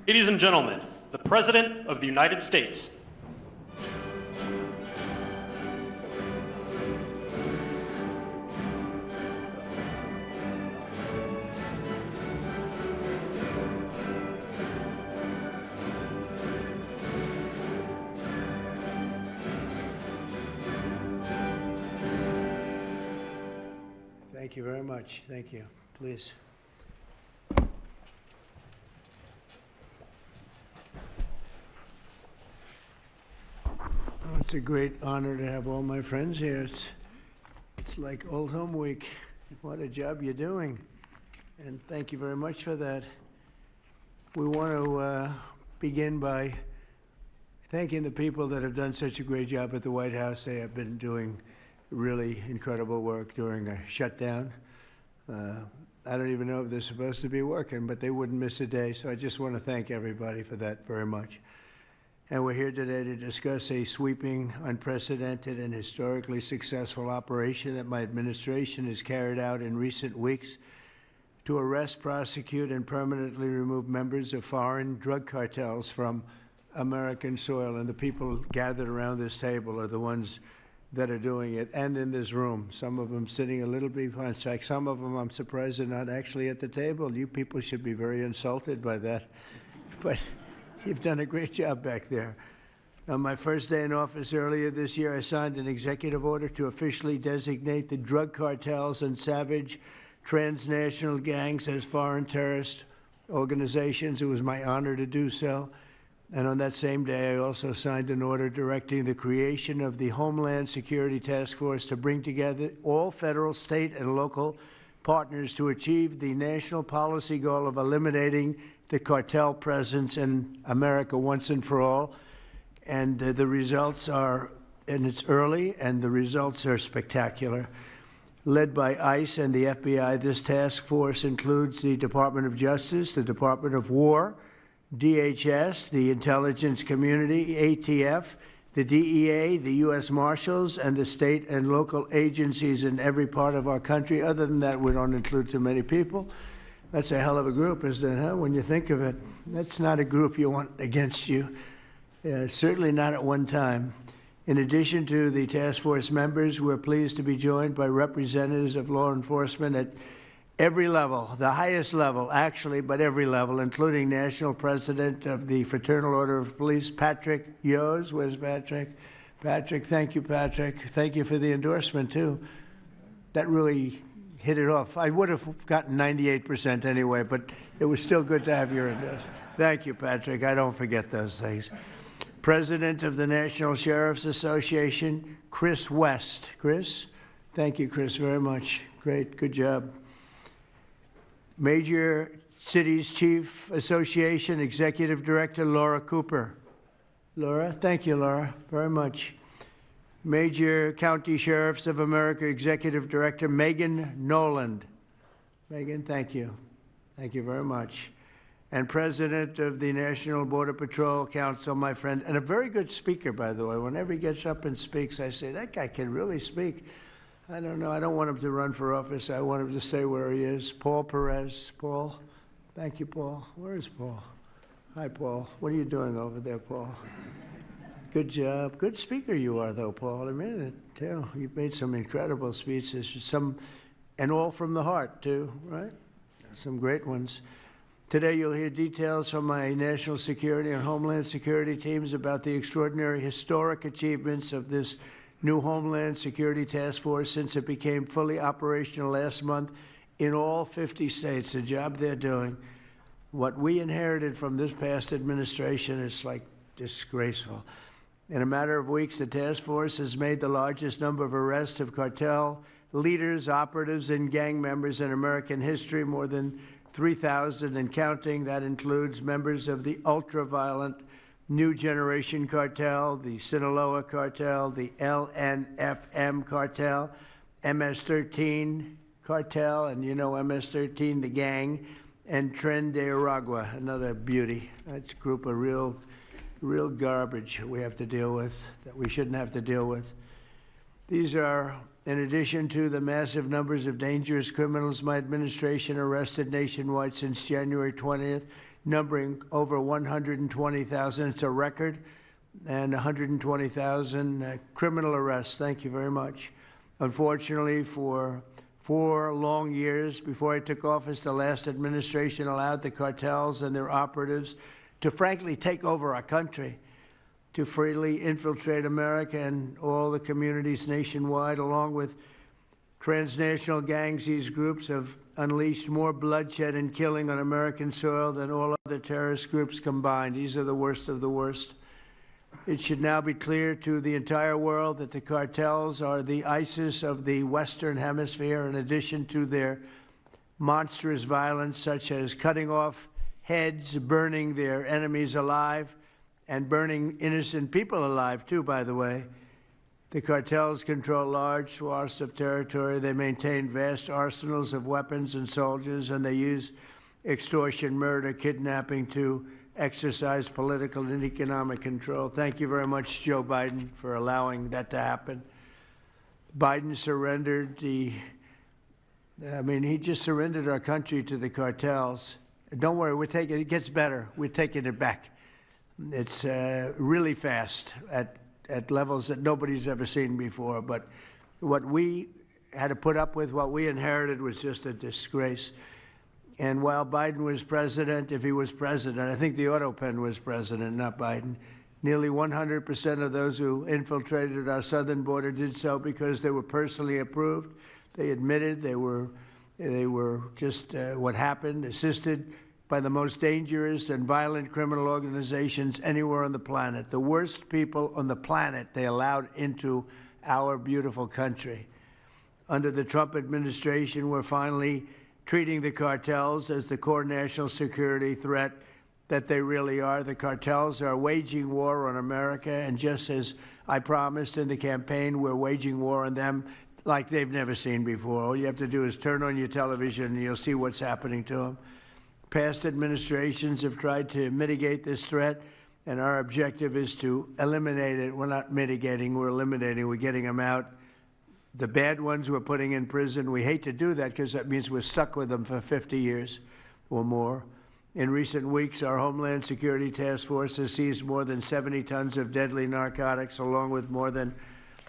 Ladies and gentlemen, the President of the United States. Thank you very much. Thank you. Please. It's a great honor to have all my friends here. It's like Old Home Week. What a job you're doing. And thank you very much for that. We want to begin by thanking the people that have done such a great job at the White House. They have been doing really incredible work during a shutdown. I don't even know if they're supposed to be working, but they wouldn't miss a day. So I just want to thank everybody for that very much. And we're here today to discuss a sweeping, unprecedented, and historically successful operation that my administration has carried out in recent weeks to arrest, prosecute, and permanently remove members of foreign drug cartels from American soil. And the people gathered around this table are the ones that are doing it, and in this room. Some of them sitting a little behind. Some of them, I'm surprised, are not actually at the table. You people should be very insulted by that. But you've done a great job back there. On my first day in office earlier this year, I signed an executive order to officially designate the drug cartels and savage transnational gangs as foreign terrorist organizations. It was my honor to do so. And on that same day, I also signed an order directing the creation of the Homeland Security Task Force to bring together all federal, state, and local partners to achieve the national policy goal of eliminating the cartel presence in America once and for all. And the results are, and it's early, and the results are spectacular. Led by ICE and the FBI, this task force includes the Department of Justice, the Department of War, DHS, the intelligence community, ATF, the DEA, the U.S. Marshals, and the state and local agencies in every part of our country. Other than that, we don't include too many people. That's a hell of a group, isn't it, huh? When you think of it. That's not a group you want against you. Certainly not at one time. In addition to the task force members, we're pleased to be joined by representatives of law enforcement at every level, the highest level, actually, but every level, including National President of the Fraternal Order of Police, Patrick Yos. Where's Patrick? Patrick, thank you, Patrick. Thank you for the endorsement, too. That really hit it off. I would have gotten 98% anyway, but it was still good to have your endorsement. Thank you, Patrick. I don't forget those things. President of the National Sheriff's Association, Chris West. Chris? Thank you, Chris, very much. Great, good job. Major Cities Chief Association Executive Director Laura Cooper. Laura, thank you, Laura, very much. Major County Sheriffs of America Executive Director Megan Noland. Megan, thank you. Thank you very much. And President of the National Border Patrol Council, my friend, and a very good speaker, by the way. Whenever he gets up and speaks, I say, that guy can really speak. I don't know. I don't want him to run for office. I want him to stay where he is. Paul Perez. Paul. Thank you, Paul. Where is Paul? Hi, Paul. What are you doing over there, Paul? Good job. Good speaker you are, though, Paul. I mean it, too. You've made some incredible speeches, and all from the heart, too, right? Some great ones. Today, you'll hear details from my national security and homeland security teams about the extraordinary historic achievements of this new Homeland Security Task Force since it became fully operational last month in all 50 states. The job they're doing. What we inherited from this past administration is like disgraceful. In a matter of weeks, the task force has made the largest number of arrests of cartel leaders, operatives, and gang members in American history, more than 3,000 and counting. That includes members of the ultra-violent New Generation Cartel, the Sinaloa Cartel, the LNFM Cartel, MS-13 Cartel, and you know MS-13, the gang, and Tren de Aragua, another beauty. That's a group of real garbage we have to deal with, that we shouldn't have to deal with. These are, in addition to the massive numbers of dangerous criminals my administration arrested nationwide since January 20th, numbering over 120,000. It's a record, and 120,000 criminal arrests. Thank you very much. Unfortunately, for 4 long years before I took office, the last administration allowed the cartels and their operatives to frankly take over our country, to freely infiltrate America and all the communities nationwide. Along with transnational gangs, these groups have unleashed more bloodshed and killing on American soil than all other terrorist groups combined. These are the worst of the worst. It should now be clear to the entire world that the cartels are the ISIS of the Western Hemisphere, in addition to their monstrous violence, such as cutting off heads, burning their enemies alive, and burning innocent people alive, too, by the way. The cartels control large swaths of territory. They maintain vast arsenals of weapons and soldiers, and they use extortion, murder, kidnapping to exercise political and economic control. Thank you very much, Joe Biden, for allowing that to happen. Biden surrendered he just surrendered our country to the cartels. Don't worry, it gets better. We're taking it back. It's really fast at levels that nobody's ever seen before. But what we had to put up with, what we inherited, was just a disgrace. And while Biden was president, if he was president, I think the auto pen was president, not Biden, nearly 100% of those who infiltrated our southern border did so because they were personally approved. They admitted they were just what happened, assisted by the most dangerous and violent criminal organizations anywhere on the planet. The worst people on the planet they allowed into our beautiful country. Under the Trump administration, we're finally treating the cartels as the core national security threat that they really are. The cartels are waging war on America, and just as I promised in the campaign, we're waging war on them like they've never seen before. All you have to do is turn on your television and you'll see what's happening to them. Past administrations have tried to mitigate this threat, and our objective is to eliminate it. We're not mitigating, we're eliminating. We're getting them out. The bad ones we're putting in prison. We hate to do that because that means we're stuck with them for 50 years or more. In recent weeks, our Homeland Security Task Force has seized more than 70 tons of deadly narcotics, along with more than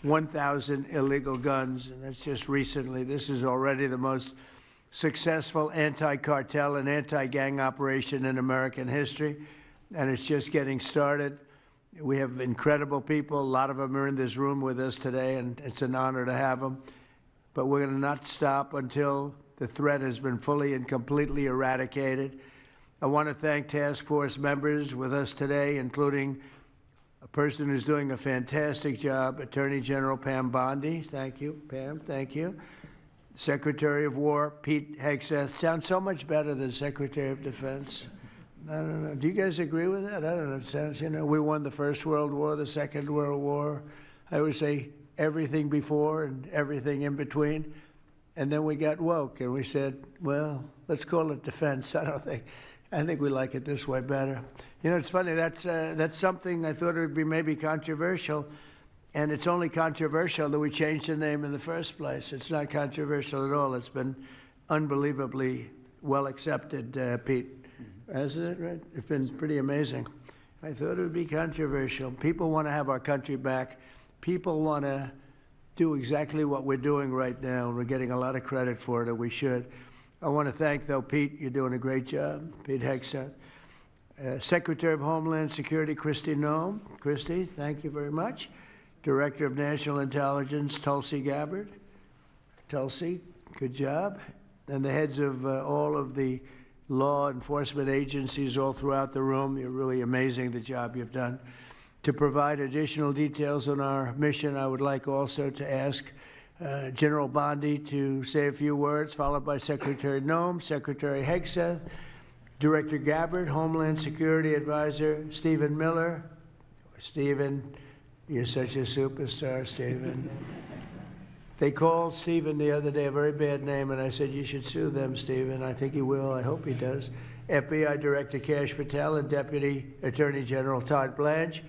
1,000 illegal guns. And that's just recently. This is already the most successful anti-cartel and anti-gang operation in American history, and it's just getting started. We have incredible people. A lot of them are in this room with us today, and it's an honor to have them. But we're going to not stop until the threat has been fully and completely eradicated. I want to thank task force members with us today, including a person who's doing a fantastic job, Attorney General Pam Bondi. Thank you, Pam. Thank you. Secretary of War Pete Hegseth. Sounds so much better than Secretary of Defense. I don't know. Do you guys agree with that? I don't know. It sounds, we won the First World War, the Second World War. I always say everything before and everything in between. And then we got woke and we said, well, let's call it defense. I think we like it this way better. It's funny. That's something I thought it would be maybe controversial. And it's only controversial that we changed the name in the first place. It's not controversial at all. It's been unbelievably well accepted, Pete. Hasn't it, right? It's been pretty amazing. I thought it would be controversial. People want to have our country back. People want to do exactly what we're doing right now, and we're getting a lot of credit for it, and we should. I want to thank, though, Pete. You're doing a great job, Pete Hegseth. Secretary of Homeland Security, Kristi Noem. Kristi, thank you very much. Director of National Intelligence, Tulsi Gabbard. Tulsi, good job. And the heads of all of the law enforcement agencies all throughout the room. You're really amazing, the job you've done. To provide additional details on our mission, I would like also to ask General Bondi to say a few words, followed by Secretary Noem, Secretary Hegseth, Director Gabbard, Homeland Security Advisor Stephen Miller. Stephen, you're such a superstar, Stephen. They called Stephen the other day a very bad name, and I said, you should sue them, Stephen. I think he will. I hope he does. FBI Director Kash Patel and Deputy Attorney General Todd Blanche.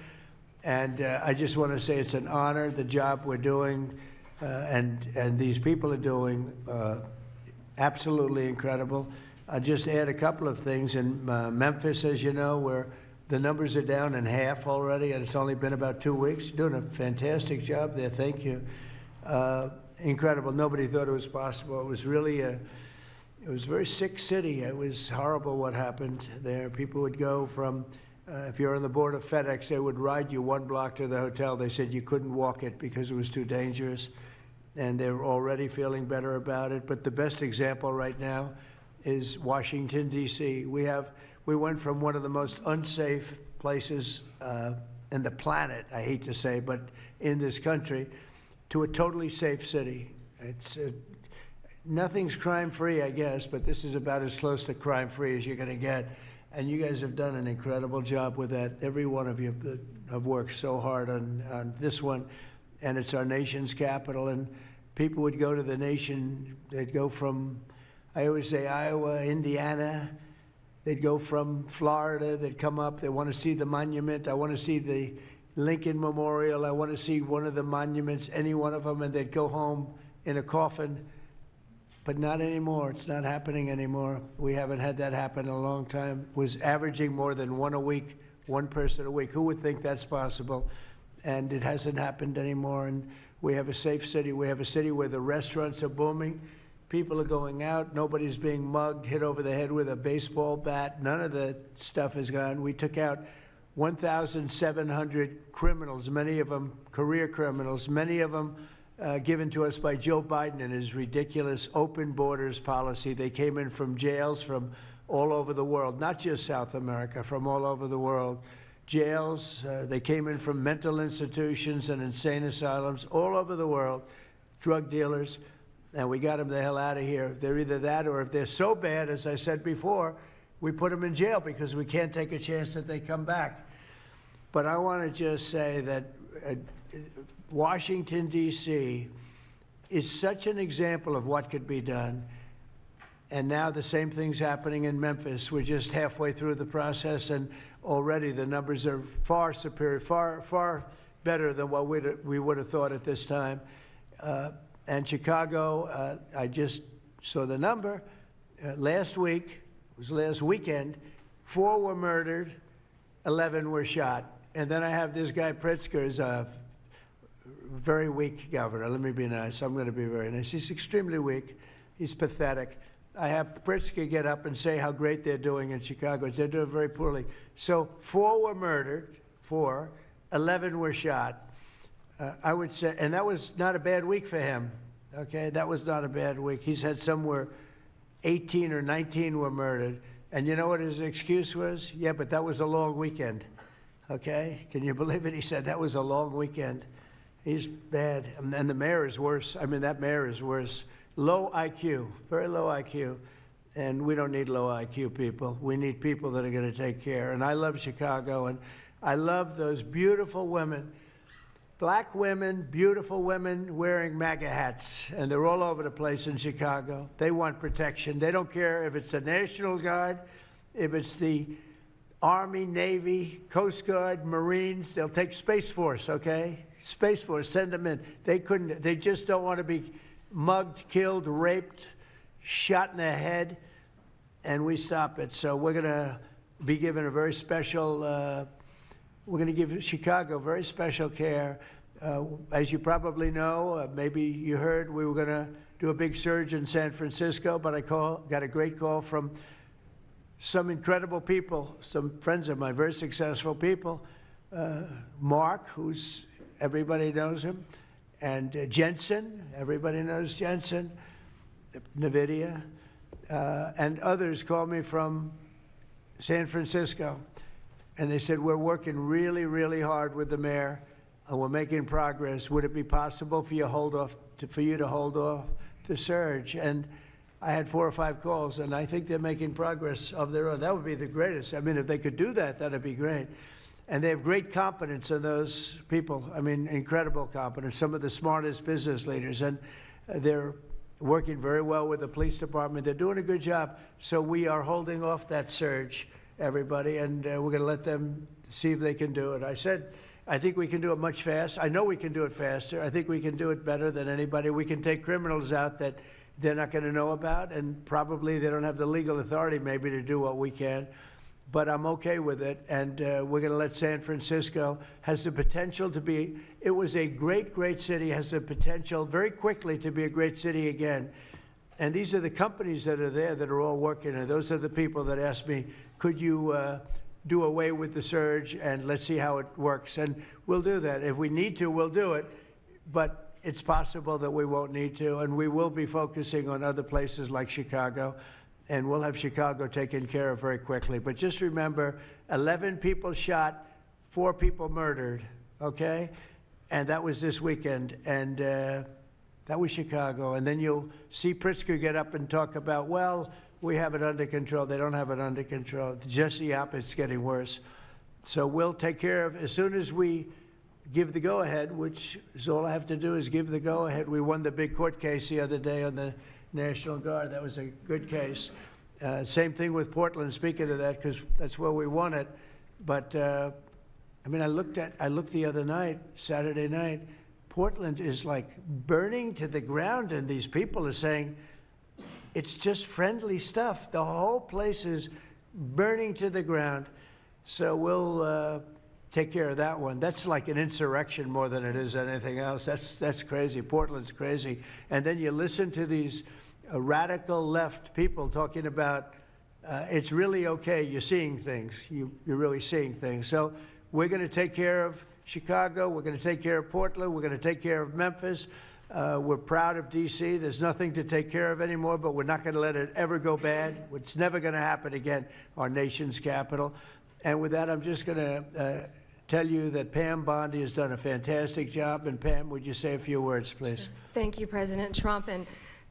And I just want to say it's an honor, the job we're doing, and these people are doing absolutely incredible. I'll just add a couple of things. In Memphis, as you know, where the numbers are down in half already, and it's only been about 2 weeks. Doing a fantastic job there. Thank you. Incredible. Nobody thought it was possible. It was really it was a very sick city. It was horrible what happened there. People would go from, if you're on the board of FedEx, they would ride you 1 block to the hotel. They said you couldn't walk it because it was too dangerous. And they're already feeling better about it. But the best example right now is Washington, D.C. We went from one of the most unsafe places in the planet, I hate to say, but in this country, to a totally safe city. It's nothing's crime-free, I guess, but this is about as close to crime-free as you're going to get. And you guys have done an incredible job with that. Every one of you have worked so hard on this one, and it's our nation's capital. And people would go to the nation. They'd go from, I always say, Iowa, Indiana. They'd go from Florida. They'd come up. They want to see the monument. I want to see the Lincoln Memorial. I want to see one of the monuments, any one of them, and they'd go home in a coffin. But not anymore. It's not happening anymore. We haven't had that happen in a long time. It was averaging more than one a week, one person a week. Who would think that's possible? And it hasn't happened anymore. And we have a safe city. We have a city where the restaurants are booming. People are going out. Nobody's being mugged, hit over the head with a baseball bat. None of the stuff is gone. We took out 1,700 criminals, many of them career criminals, many of them given to us by Joe Biden and his ridiculous open borders policy. They came in from jails from all over the world, not just South America, from all over the world. Jails, they came in from mental institutions and insane asylums all over the world, drug dealers, and we got them the hell out of here. They're either that, or if they're so bad, as I said before, we put them in jail because we can't take a chance that they come back. But I want to just say that Washington, D.C. is such an example of what could be done. And now the same thing's happening in Memphis. We're just halfway through the process, and already the numbers are far superior, far better than what we would have thought at this time. And Chicago, I just saw the number. Last week, it was last weekend, 4 were murdered, 11 were shot. And then I have this guy Pritzker, is a very weak governor. Let me be nice. I'm going to be very nice. He's extremely weak. He's pathetic. I have Pritzker get up and say how great they're doing in Chicago. They're doing very poorly. So 4 were murdered, 4, 11 were shot. I would say, and that was not a bad week for him. Okay, that was not a bad week. He's had somewhere 18 or 19 were murdered. And you know what his excuse was? Yeah, but that was a long weekend. Okay, can you believe it? He said that was a long weekend. He's bad. And the mayor is worse. I mean, that mayor is worse. Low IQ, very low IQ. And we don't need low IQ people. We need people that are going to take care. And I love Chicago, and I love those beautiful women, black women, beautiful women wearing MAGA hats. And they're all over the place in Chicago. They want protection. They don't care if it's the National Guard, if it's the Army, Navy, Coast Guard, Marines. They'll take Space Force, okay? Space Force, send them in. They just don't want to be mugged, killed, raped, shot in the head, and we stop it. So we're going to be given a very special, we're going to give Chicago very special care. As you probably know, maybe you heard, we were going to do a big surge in San Francisco, but I got a great call from some incredible people, some friends of mine, very successful people. Mark, who's, everybody knows him, and Jensen, everybody knows Jensen, NVIDIA, and others called me from San Francisco, and they said, we're working really, really hard with the mayor, and we're making progress. Would it be possible for you to hold off the surge? And I had 4 or 5 calls, and I think they're making progress of their own. That would be the greatest. I mean, if they could do that, that'd be great. And they have great competence in those people. I mean, incredible competence, some of the smartest business leaders. And they're working very well with the police department. They're doing a good job. So we are holding off that surge, everybody, and we're going to let them see if they can do it. I said, I think we can do it much faster. I know we can do it faster. I think we can do it better than anybody. We can take criminals out that they're not going to know about, and probably they don't have the legal authority maybe to do what we can. But I'm okay with it, and we're going to let San Francisco, has the potential to be, it was a great, great city, has the potential very quickly to be a great city again. And these are the companies that are there that are all working, and those are the people that asked me, could you do away with the surge, and let's see how it works. And we'll do that. If we need to, we'll do it, but it's possible that we won't need to, and we will be focusing on other places like Chicago. And we'll have Chicago taken care of very quickly. But just remember, 11 people shot, 4 people murdered, okay? And that was this weekend, and that was Chicago. And then you'll see Pritzker get up and talk about, well, we have it under control. They don't have it under control. Just the opposite, it's getting worse. So we'll take care of, as soon as we give the go-ahead, which is all I have to do is give the go-ahead. We won the big court case the other day on the National Guard. That was a good case. Same thing with Portland, speaking of that, because that's where we won it. But, I mean, I looked the other night, Saturday night, Portland is like burning to the ground, and these people are saying it's just friendly stuff. The whole place is burning to the ground. So we'll take care of that one. That's like an insurrection more than it is anything else. That's crazy. Portland's crazy. And then you listen to these radical left people talking about it's really okay. You're seeing things. You're really seeing things. So we're going to take care of Chicago. We're going to take care of Portland. We're going to take care of Memphis. We're proud of D.C. There's nothing to take care of anymore, but we're not going to let it ever go bad. It's never going to happen again, our nation's capital. And with that, I'm just going to tell you that Pam Bondi has done a fantastic job. And Pam, would you say a few words, please? Thank you, President Trump, and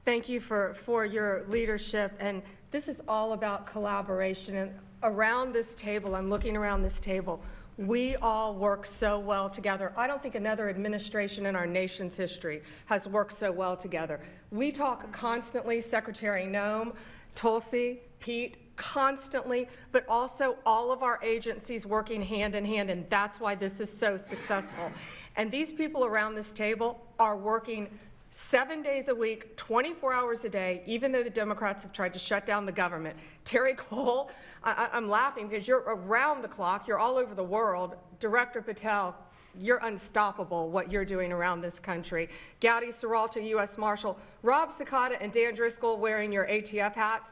thank you for your leadership. And this is all about collaboration. And around this table, I'm looking around this table, we all work so well together. I don't think another administration in our nation's history has worked so well together. We talk constantly, Secretary Noem, Tulsi, Pete, constantly, but also all of our agencies working hand in hand, and that's why this is so successful. And these people around this table are working 7 days a week, 24 hours a day, even though the Democrats have tried to shut down the government. Terry Cole, I'm laughing because you're around the clock, you're all over the world. Director Patel, you're unstoppable what you're doing around this country. Gowdy Serralto, U.S. Marshal, Rob Sakata and Dan Driscoll wearing your ATF hats.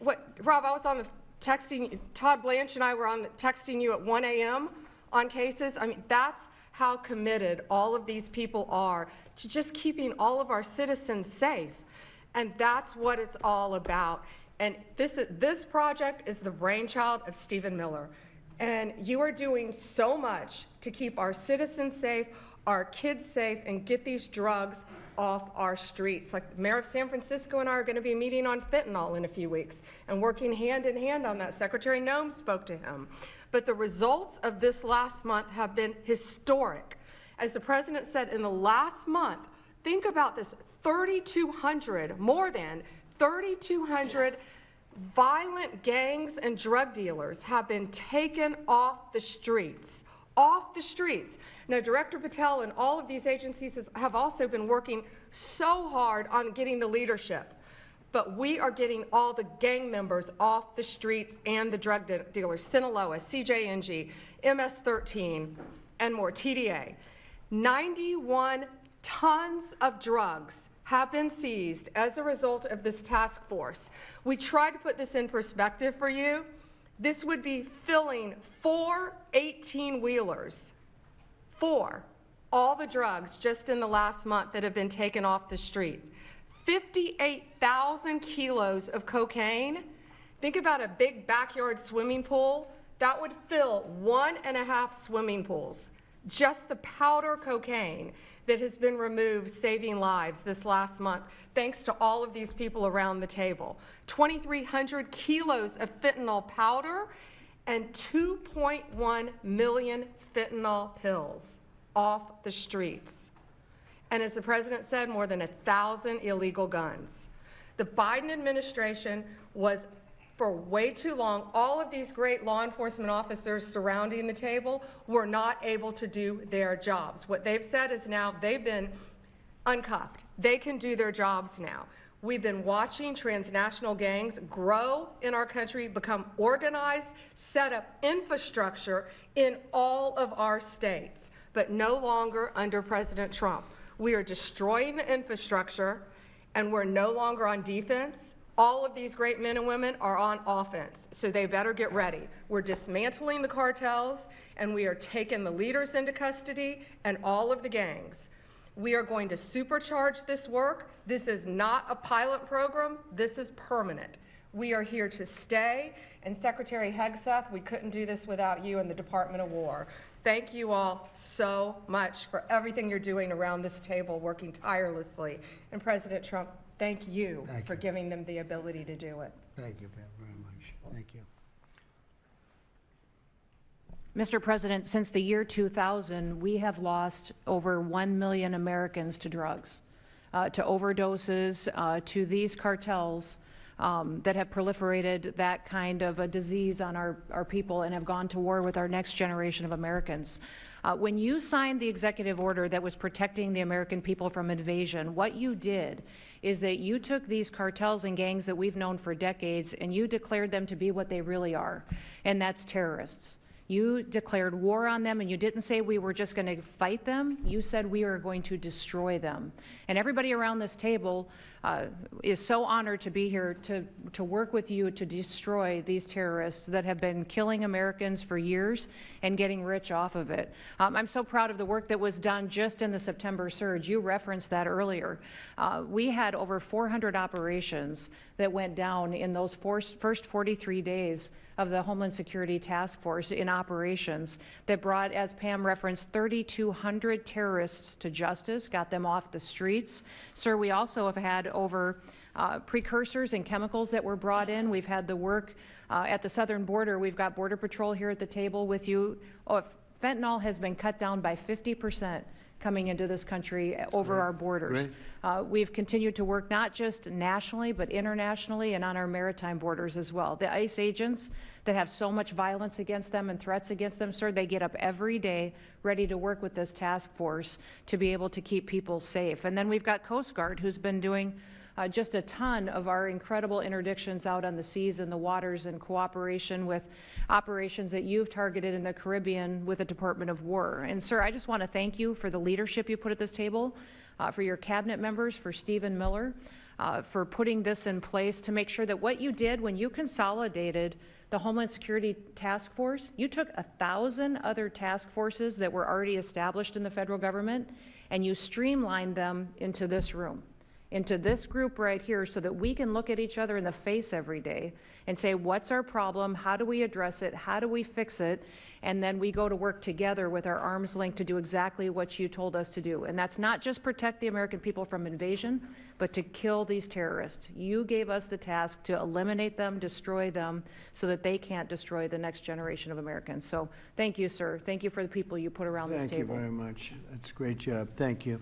Rob, I was on the texting, Todd Blanche and I were on texting you at 1 a.m. on cases. I mean, that's how committed all of these people are to just keeping all of our citizens safe. And that's what it's all about. And this project is the brainchild of Stephen Miller. And you are doing so much to keep our citizens safe, our kids safe, and get these drugs off our streets. Like the mayor of San Francisco and I are going to be meeting on fentanyl in a few weeks and working hand in hand on that. Secretary Noem spoke to him. But the results of this last month have been historic. As the president said, in the last month, think about this, 3,200, more than 3,200 violent gangs and drug dealers have been taken off the streets. Off the streets. Now, Director Patel and all of these agencies have also been working so hard on getting the leadership. But we are getting all the gang members off the streets and the drug dealers, Sinaloa, CJNG, MS-13, and more, TDA. 91 tons of drugs have been seized as a result of this task force. We tried to put this in perspective for you. This would be filling 4 18-wheelers, all the drugs just in the last month that have been taken off the streets. 58,000 kilos of cocaine. Think about a big backyard swimming pool. That would fill 1.5 swimming pools. Just the powder cocaine that has been removed, saving lives this last month, thanks to all of these people around the table. 2,300 kilos of fentanyl powder and 2.1 million fentanyl pills off the streets. And as the president said, more than 1,000 illegal guns. The Biden administration was, for way too long, all of these great law enforcement officers surrounding the table were not able to do their jobs. What they've said is now they've been uncuffed. They can do their jobs now. We've been watching transnational gangs grow in our country, become organized, set up infrastructure in all of our states, but no longer under President Trump. We are destroying the infrastructure, and we're no longer on defense. All of these great men and women are on offense, so they better get ready. We're dismantling the cartels, and we are taking the leaders into custody and all of the gangs. We are going to supercharge this work. This is not a pilot program. This is permanent. We are here to stay. And Secretary Hegseth, we couldn't do this without you and the Department of War. Thank you all so much for everything you're doing around this table, working tirelessly. And President Trump, thank you for giving them the ability to do it. Thank you very much. Thank you. Mr. President, since the year 2000, we have lost over 1 million Americans to drugs, to overdoses, to these cartels that have proliferated that kind of a disease on our people and have gone to war with our next generation of Americans. When you signed the executive order that was protecting the American people from invasion, what you did is that you took these cartels and gangs that we've known for decades and you declared them to be what they really are, and that's terrorists. You declared war on them, and you didn't say we were just going to fight them. You said we are going to destroy them. And everybody around this table is so honored to be here to work with you to destroy these terrorists that have been killing Americans for years and getting rich off of it. I'm so proud of the work that was done just in the September surge. You referenced that earlier. We had over 400 operations that went down in those first 43 days of the Homeland Security Task Force in operations that brought, as Pam referenced, 3,200 terrorists to justice, got them off the streets. Sir, we also have had over precursors and chemicals that were brought in. We've had the work at the southern border. We've got Border Patrol here at the table with you. Fentanyl has been cut down by 50% coming into this country over our borders. We've continued to work not just nationally, but internationally and on our maritime borders as well. The ICE agents that have so much violence against them and threats against them, sir, they get up every day ready to work with this task force to be able to keep people safe. And then we've got Coast Guard, who's been doing just a ton of our incredible interdictions out on the seas and the waters in cooperation with operations that you've targeted in the Caribbean with the Department of War. And sir, I just want to thank you for the leadership you put at this table, for your cabinet members, for Stephen Miller, for putting this in place to make sure that what you did when you consolidated the Homeland Security Task Force, you took 1,000 other task forces that were already established in the federal government and you streamlined them into this room, into this group right here, so that we can look at each other in the face every day and say, what's our problem? How do we address it? How do we fix it? And then we go to work together with our arms linked to do exactly what you told us to do. And that's not just protect the American people from invasion, but to kill these terrorists. You gave us the task to eliminate them, destroy them, so that they can't destroy the next generation of Americans. So thank you, sir. Thank you for the people you put around this table. Thank you very much. That's a great job. Thank you.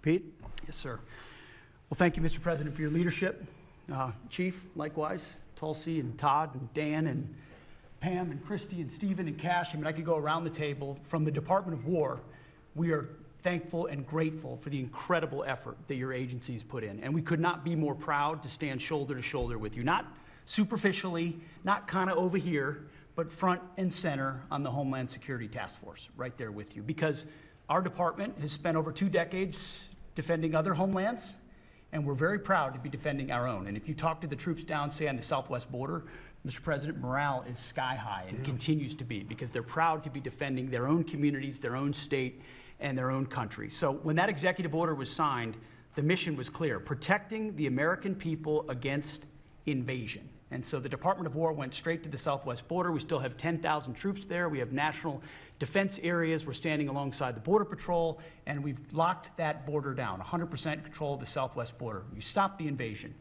Pete? Yes, sir. Well, thank you, Mr. President, for your leadership. Chief, likewise, Tulsi and Todd and Dan and Pam and Christy and Stephen and Cash. I mean, I could go around the table. From the Department of War, we are thankful and grateful for the incredible effort that your agencies put in. And we could not be more proud to stand shoulder to shoulder with you, not superficially, not kind of over here, but front and center on the Homeland Security Task Force, right there with you. Because our department has spent over 2 decades defending other homelands, and we're very proud to be defending our own. And if you talk to the troops down, say, on the southwest border, Mr. President, morale is sky high and continues to be, because they're proud to be defending their own communities, their own state, and their own country. So when that executive order was signed, the mission was clear: protecting the American people against invasion. And so the Department of War went straight to the southwest border. We still have 10,000 troops there. We have national defense areas. We're standing alongside the Border Patrol, and we've locked that border down, 100% control of the southwest border. You stopped the invasion.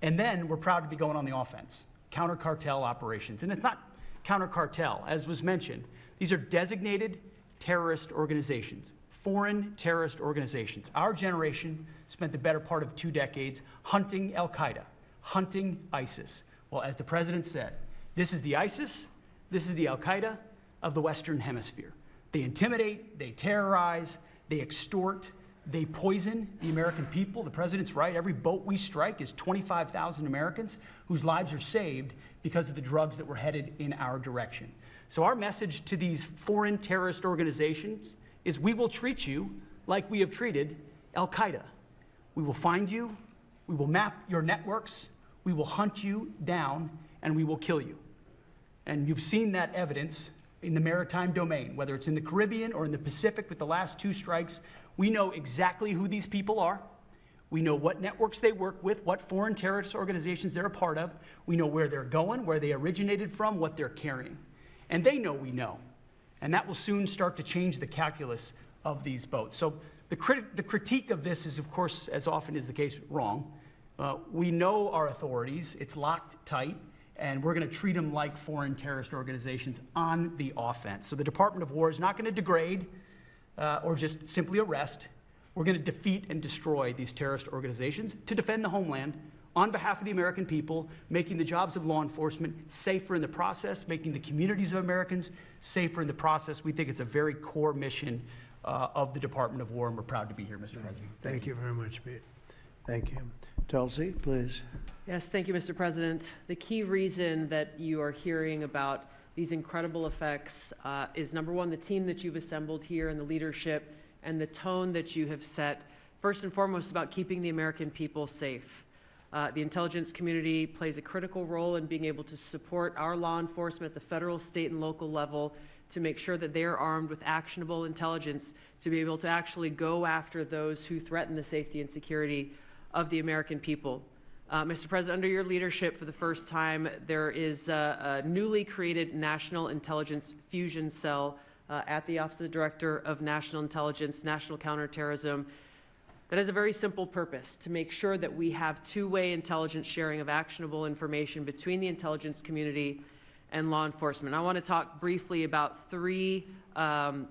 And then we're proud to be going on the offense, counter-cartel operations. And it's not counter-cartel, as was mentioned. These are designated terrorist organizations, foreign terrorist organizations. Our generation spent the better part of 2 decades hunting Al-Qaeda, hunting ISIS. Well, as the president said, this is the ISIS, this is the Al-Qaeda of the Western Hemisphere. They intimidate, they terrorize, they extort, They poison the American people. The president's right. Every boat we strike is 25,000 Americans whose lives are saved because of the drugs that were headed in our direction. So our message to these foreign terrorist organizations is we will treat you like we have treated Al-Qaeda. We will find you, we will map your networks, we will hunt you down, and we will kill you. And you've seen that evidence in the maritime domain, whether it's in the Caribbean or in the Pacific with the last 2 strikes. We know exactly who these people are. We know what networks they work with, what foreign terrorist organizations they're a part of. We know where they're going, where they originated from, what they're carrying. And they know we know. And that will soon start to change the calculus of these boats. So the critique of this is, of course, as often is the case, wrong. We know our authorities. It's locked tight. And we're going to treat them like foreign terrorist organizations on the offense. So the Department of War is not going to degrade or just simply arrest. We're going to defeat and destroy these terrorist organizations to defend the homeland on behalf of the American people, making the jobs of law enforcement safer in the process, making the communities of Americans safer in the process. We think it's a very core mission of the Department of War, and we're proud to be here, Mr. President. Thank you very much, Pete. Thank you. Tulsi, please. Yes, thank you, Mr. President. The key reason that you are hearing about these incredible effects is, number one, the team that you've assembled here and the leadership and the tone that you have set, first and foremost, about keeping the American people safe. The intelligence community plays a critical role in being able to support our law enforcement at the federal, state, and local level to make sure that they are armed with actionable intelligence to be able to actually go after those who threaten the safety and security of the American people. Mr. President, under your leadership, for the first time, there is a newly created National Intelligence Fusion Cell at the Office of the Director of National Intelligence, National Counterterrorism, that has a very simple purpose: to make sure that we have two-way intelligence sharing of actionable information between the intelligence community and law enforcement. I want to talk briefly about 3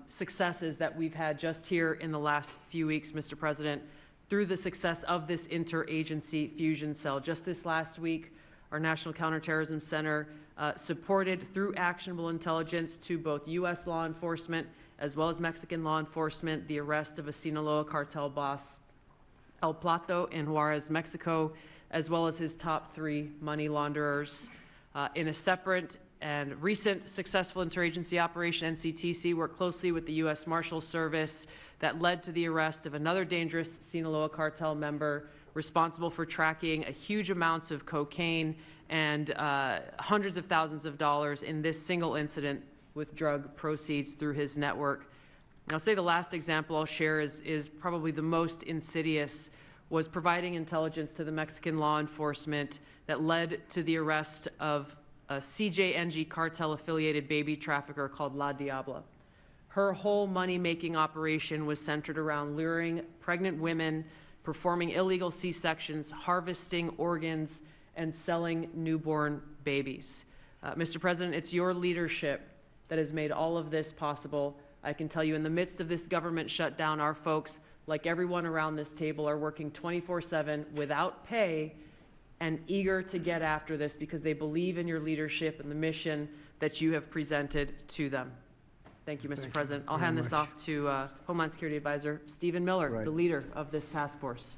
successes that we've had just here in the last few weeks, Mr. President, through the success of this interagency fusion cell. Just this last week, our National Counterterrorism Center supported, through actionable intelligence to both U.S. law enforcement as well as Mexican law enforcement, the arrest of a Sinaloa cartel boss, El Plato, in Juarez, Mexico, as well as his top 3 money launderers. In a separate and recent successful interagency operation, NCTC worked closely with the U.S. Marshals Service that led to the arrest of another dangerous Sinaloa cartel member responsible for tracking a huge amounts of cocaine and hundreds of thousands of dollars in this single incident with drug proceeds through his network. And I'll say the last example I'll share is probably the most insidious, was providing intelligence to the Mexican law enforcement that led to the arrest of a CJNG cartel-affiliated baby trafficker called La Diabla. Her whole money-making operation was centered around luring pregnant women, performing illegal C-sections, harvesting organs, and selling newborn babies. Mr. President, it's your leadership that has made all of this possible. I can tell you, in the midst of this government shutdown, our folks, like everyone around this table, are working 24/7 without pay and eager to get after this because they believe in your leadership and the mission that you have presented to them. Thank you, Mr. President. I'll hand this off to Homeland Security Advisor Stephen Miller, the leader of this task force.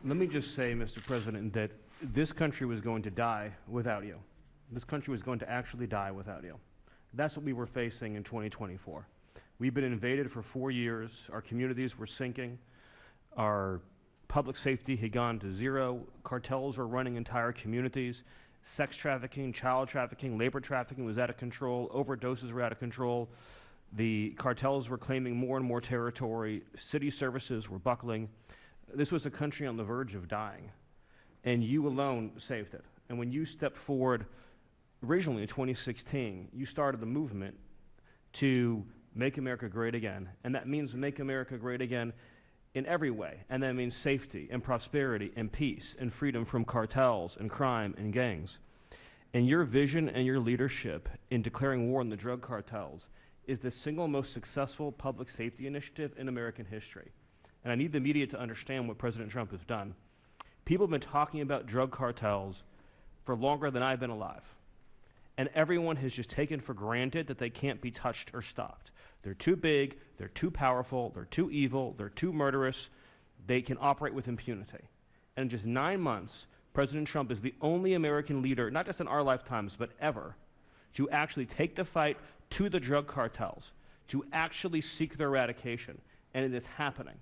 Let me just say, Mr. President, that this country was going to die without you. This country was going to actually die without you. That's what we were facing in 2024. We've been invaded for 4 years. Our communities were sinking. Our public safety had gone to zero. Cartels were running entire communities. Sex trafficking, child trafficking, labor trafficking was out of control. Overdoses were out of control. The cartels were claiming more and more territory. City services were buckling. This was a country on the verge of dying, and you alone saved it. And when you stepped forward originally in 2016, you started the movement to make America great again, and that means make America great again in every way, and that means safety and prosperity and peace and freedom from cartels and crime and gangs. And your vision and your leadership in declaring war on the drug cartels is the single most successful public safety initiative in American history. And I need the media to understand what President Trump has done. People have been talking about drug cartels for longer than I've been alive. And everyone has just taken for granted that they can't be touched or stopped. They're too big, they're too powerful, they're too evil, they're too murderous. They can operate with impunity. And in just 9 months, President Trump is the only American leader, not just in our lifetimes, but ever, to actually take the fight to the drug cartels, to actually seek their eradication. And it is happening.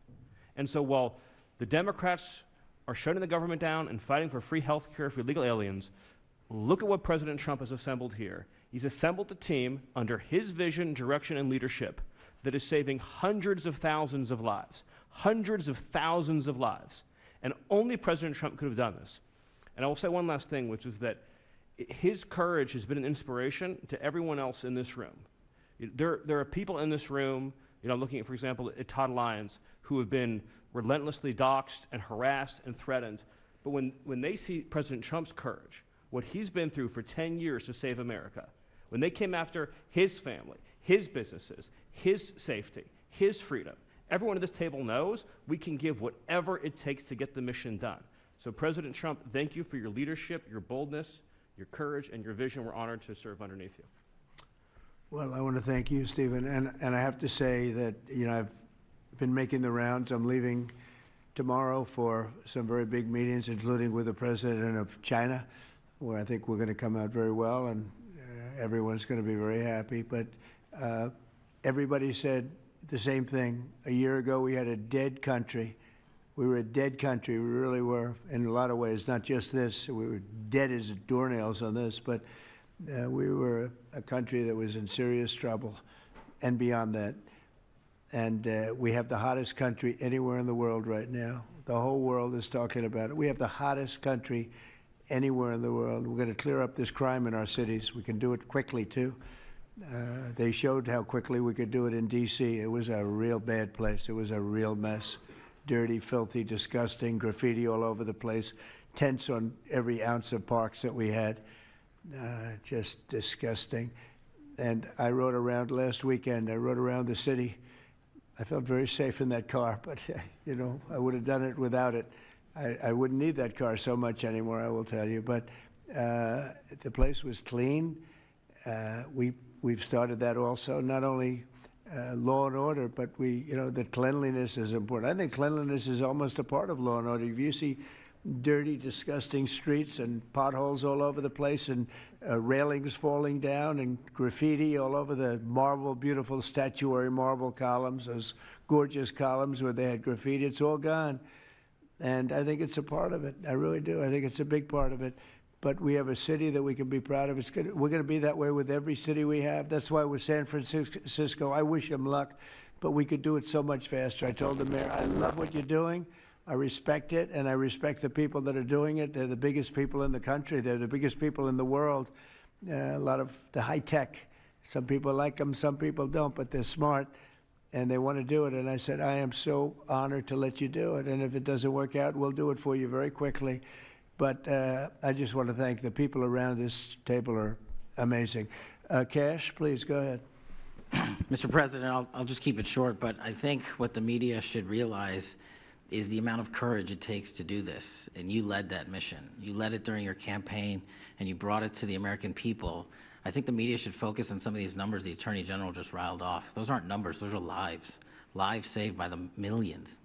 And so while the Democrats are shutting the government down and fighting for free health care for illegal aliens, look at what President Trump has assembled here. He's assembled a team under his vision, direction, and leadership that is saving hundreds of thousands of lives. Hundreds of thousands of lives. And only President Trump could have done this. And I will say one last thing, which is that his courage has been an inspiration to everyone else in this room. There are people in this room, looking at, for example, at Todd Lyons, who have been relentlessly doxxed and harassed and threatened. But when they see President Trump's courage, what he's been through for 10 years to save America, when they came after his family, his businesses, his safety, his freedom, everyone at this table knows we can give whatever it takes to get the mission done. So President Trump, thank you for your leadership, your boldness, your courage, and your vision. We're honored to serve underneath you. Well, I want to thank you, Stephen. And I have to say that, I've been making the rounds. I'm leaving tomorrow for some very big meetings, including with the president of China, where I think we're going to come out very well, and everyone's going to be very happy. But everybody said the same thing. A year ago, we had a dead country. We were a dead country. We really were, in a lot of ways, not just this. We were dead as doornails on this, but we were a country that was in serious trouble and beyond that. And we have the hottest country anywhere in the world right now. The whole world is talking about it. We have the hottest country anywhere in the world. We're going to clear up this crime in our cities. We can do it quickly, too. They showed how quickly we could do it in D.C. It was a real bad place. It was a real mess. Dirty, filthy, disgusting, graffiti all over the place, tents on every ounce of parks that we had. Just disgusting. And I rode around last weekend. I rode around the city. I felt very safe in that car, but, I would have done it without it. I wouldn't need that car so much anymore, I will tell you. But the place was clean. We've started that also, not only law and order, but the cleanliness is important. I think cleanliness is almost a part of law and order. If you see dirty, disgusting streets and potholes all over the place and railings falling down and graffiti all over the marble, beautiful statuary marble columns, those gorgeous columns where they had graffiti, it's all gone. And I think it's a part of it. I really do. I think it's a big part of it. But we have a city that we can be proud of. We're going to be that way with every city we have. That's why with San Francisco, I wish them luck, but we could do it so much faster. I told the mayor, I love what you're doing. I respect it, and I respect the people that are doing it. They're the biggest people in the country. They're the biggest people in the world. A lot of the high tech. Some people like them, some people don't, but they're smart, and they want to do it. And I said, I am so honored to let you do it. And if it doesn't work out, we'll do it for you very quickly. But I just want to thank the people around this table are amazing. Cash, please go ahead. Mr. President, I'll just keep it short, but I think what the media should realize is the amount of courage it takes to do this. And you led that mission. You led it during your campaign, and you brought it to the American people. I think the media should focus on some of these numbers the Attorney General just riled off. Those aren't numbers, those are lives. Lives saved by the millions,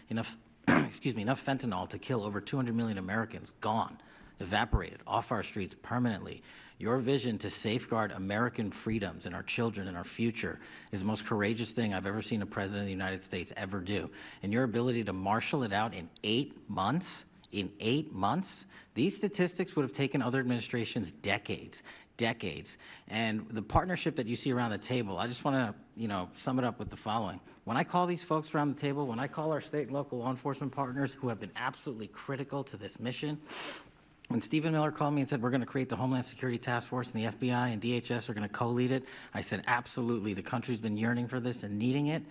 Enough, enough fentanyl to kill over 200 million Americans, gone, evaporated, off our streets permanently. Your vision to safeguard American freedoms and our children and our future is the most courageous thing I've ever seen a president of the United States ever do. And your ability to marshal it out in 8 months, these statistics would have taken other administrations decades. And the partnership that you see around the table, I just want to, sum it up with the following. When I call these folks around the table, when I call our state and local law enforcement partners who have been absolutely critical to this mission, when Stephen Miller called me and said, we're going to create the Homeland Security Task Force, and the FBI and DHS are going to co-lead it, I said, absolutely. The country's been yearning for this and needing it.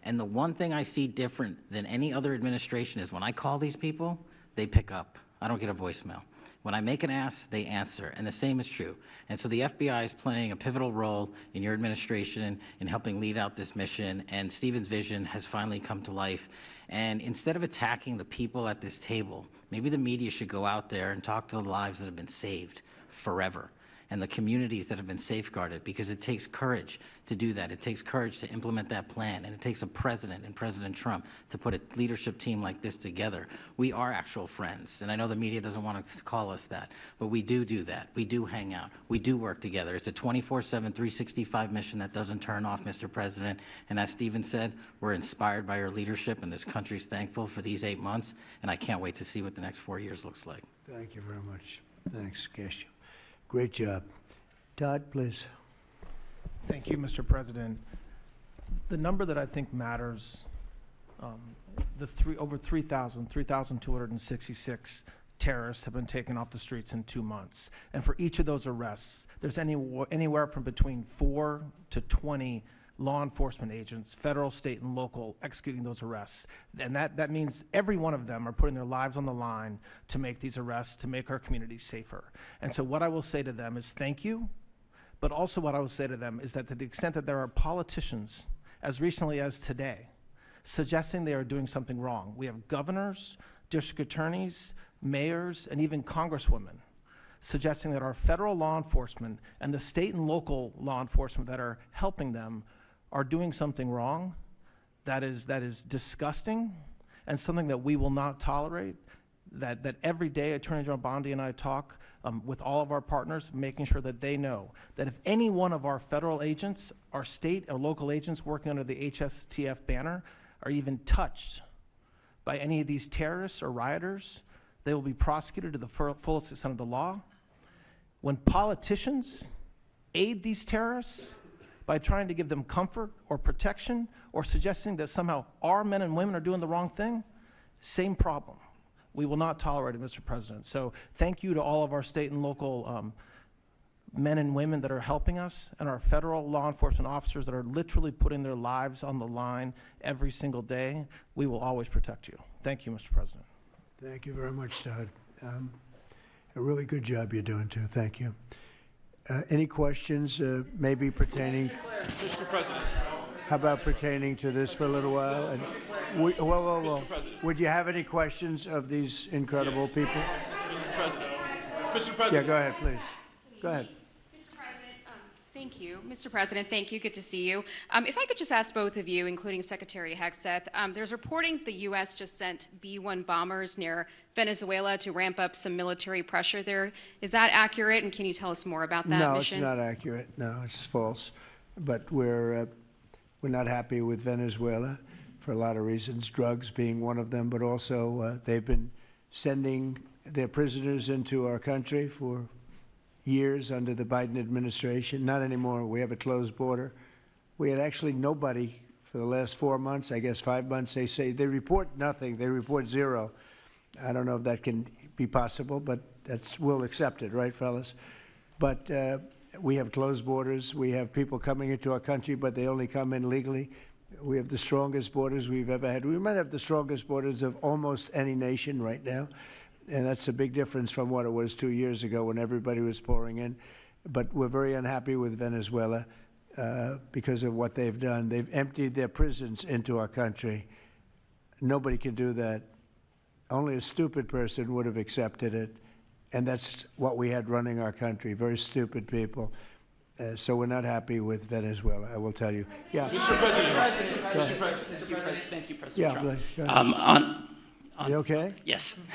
And the one thing I see different than any other administration is when I call these people, they pick up. I don't get a voicemail. When I make an ask, they answer, and the same is true. And so the FBI is playing a pivotal role in your administration in helping lead out this mission, and Stephen's vision has finally come to life. And instead of attacking the people at this table, maybe the media should go out there and talk to the lives that have been saved forever. and the communities that have been safeguarded, because it takes courage to do that. It takes courage to implement that plan, and it takes a president and President Trump to put a leadership team like this together. We are actual friends, and I know the media doesn't want to call us that, but we do that. We do hang out. We do work together. It's a 24/7, 365 mission that doesn't turn off, Mr. President. And as Stephen said, we're inspired by your leadership, and this country's thankful for these 8 months, and I can't wait to see what the next 4 years looks like. Thank you very much. Thanks, Cash. Great job. Todd, please. Thank you, Mr. President. The number that I think matters, over 3,266 terrorists have been taken off the streets in 2 months. And for each of those arrests, there's anywhere from between 4 to 20 law enforcement agents, federal, state, and local, executing those arrests. And that means every one of them are putting their lives on the line to make these arrests, to make our communities safer. And so what I will say to them is thank you, but also what I will say to them is that to the extent that there are politicians, as recently as today, suggesting they are doing something wrong. We have governors, district attorneys, mayors, and even congresswomen suggesting that our federal law enforcement and the state and local law enforcement that are helping them are doing something wrong. That is disgusting and something that we will not tolerate. That every day Attorney General Bondi and I talk with all of our partners, making sure that they know that if any one of our federal agents, our state or local agents working under the HSTF banner are even touched by any of these terrorists or rioters, they will be prosecuted to the fullest extent of the law. When politicians aid these terrorists by trying to give them comfort or protection or suggesting that somehow our men and women are doing the wrong thing, same problem. We will not tolerate it, Mr. President. So thank you to all of our state and local men and women that are helping us, and our federal law enforcement officers that are literally putting their lives on the line every single day. We will always protect you. Thank you, Mr. President. Thank you very much, Todd. A really good job you're doing, too. Thank you. Any questions, maybe pertaining? Mr. President. How about pertaining to this for a little while? And whoa. Would you have any questions of these incredible people? Mr. President. Mr. President. Yeah, go ahead, please. Go ahead. Mr. President, thank you. Mr. President, thank you. Good to see you. If I could just ask both of you, including Secretary Hegseth, there's reporting the U.S. just sent B-1 bombers near Venezuela to ramp up some military pressure there. Is that accurate, and can you tell us more about that mission? No, it's not accurate. No, it's false. But we're not happy with Venezuela for a lot of reasons, drugs being one of them, but also they've been sending their prisoners into our country for years under the Biden administration. Not anymore. We have a closed border. We had actually nobody for the last 4 months, I guess 5 months. They say they report nothing. They report zero. I don't know if that can be possible, but we'll accept it, right, fellas? But we have closed borders. We have people coming into our country, but they only come in legally. We have the strongest borders we've ever had. We might have the strongest borders of almost any nation right now. And that's a big difference from what it was 2 years ago when everybody was pouring in. But we're very unhappy with Venezuela because of what they've done. They've emptied their prisons into our country. Nobody can do that. Only a stupid person would have accepted it. And that's what we had running our country, very stupid people. So we're not happy with Venezuela, I will tell you. Yeah. Mr. President. Mr. President, thank you, President Yeah, Trump. go ahead. You okay? Yes.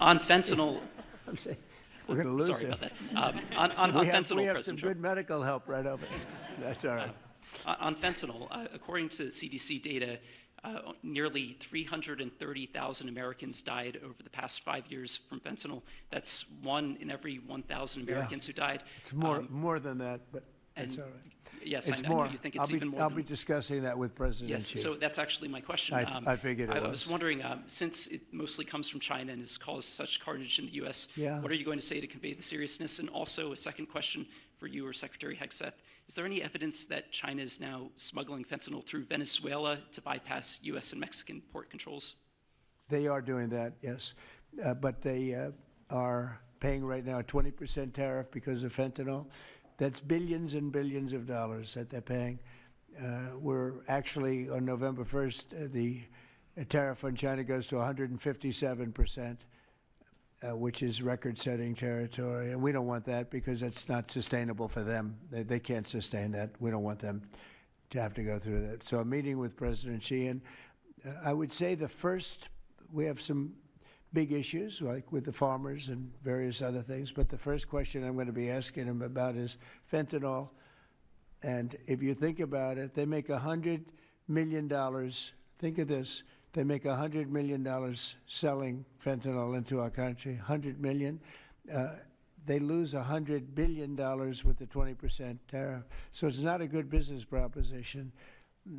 On fentanyl. I'm saying, we're going to lose Sorry him. about that. On fentanyl, We have some President good Trump. medical help right over there. That's all right. On fentanyl, according to CDC data, nearly 330,000 Americans died over the past 5 years from fentanyl. That's 1 in every 1,000 Americans who died. It's more than that, but that's all right. Yes, It's I know more. you think it's even more. I'll be discussing that with President Yes, Xi. so that's actually my question. I figured it I was was. wondering, since it mostly comes from China and has caused such carnage in the U.S., Yeah. what are you going to say to convey the seriousness? And also a second question for you or Secretary Hegseth. Is there any evidence that China is now smuggling fentanyl through Venezuela to bypass U.S. and Mexican port controls? They are doing that, yes. But they are paying right now a 20% tariff because of fentanyl. That's billions and billions of dollars that they're paying. We're actually, on November 1st, the tariff on China goes to 157%. which is record-setting territory, and we don't want that because it's not sustainable for them. They can't sustain that. We don't want them to have to go through that. So a meeting with President Xi, and I would say we have some big issues, like with the farmers and various other things, but the first question I'm going to be asking him about is fentanyl. And if you think about it, they make $100 million. Think of this. They make $100 million selling fentanyl into our country, $100 million. They lose $100 billion with the 20% tariff. So it's not a good business proposition.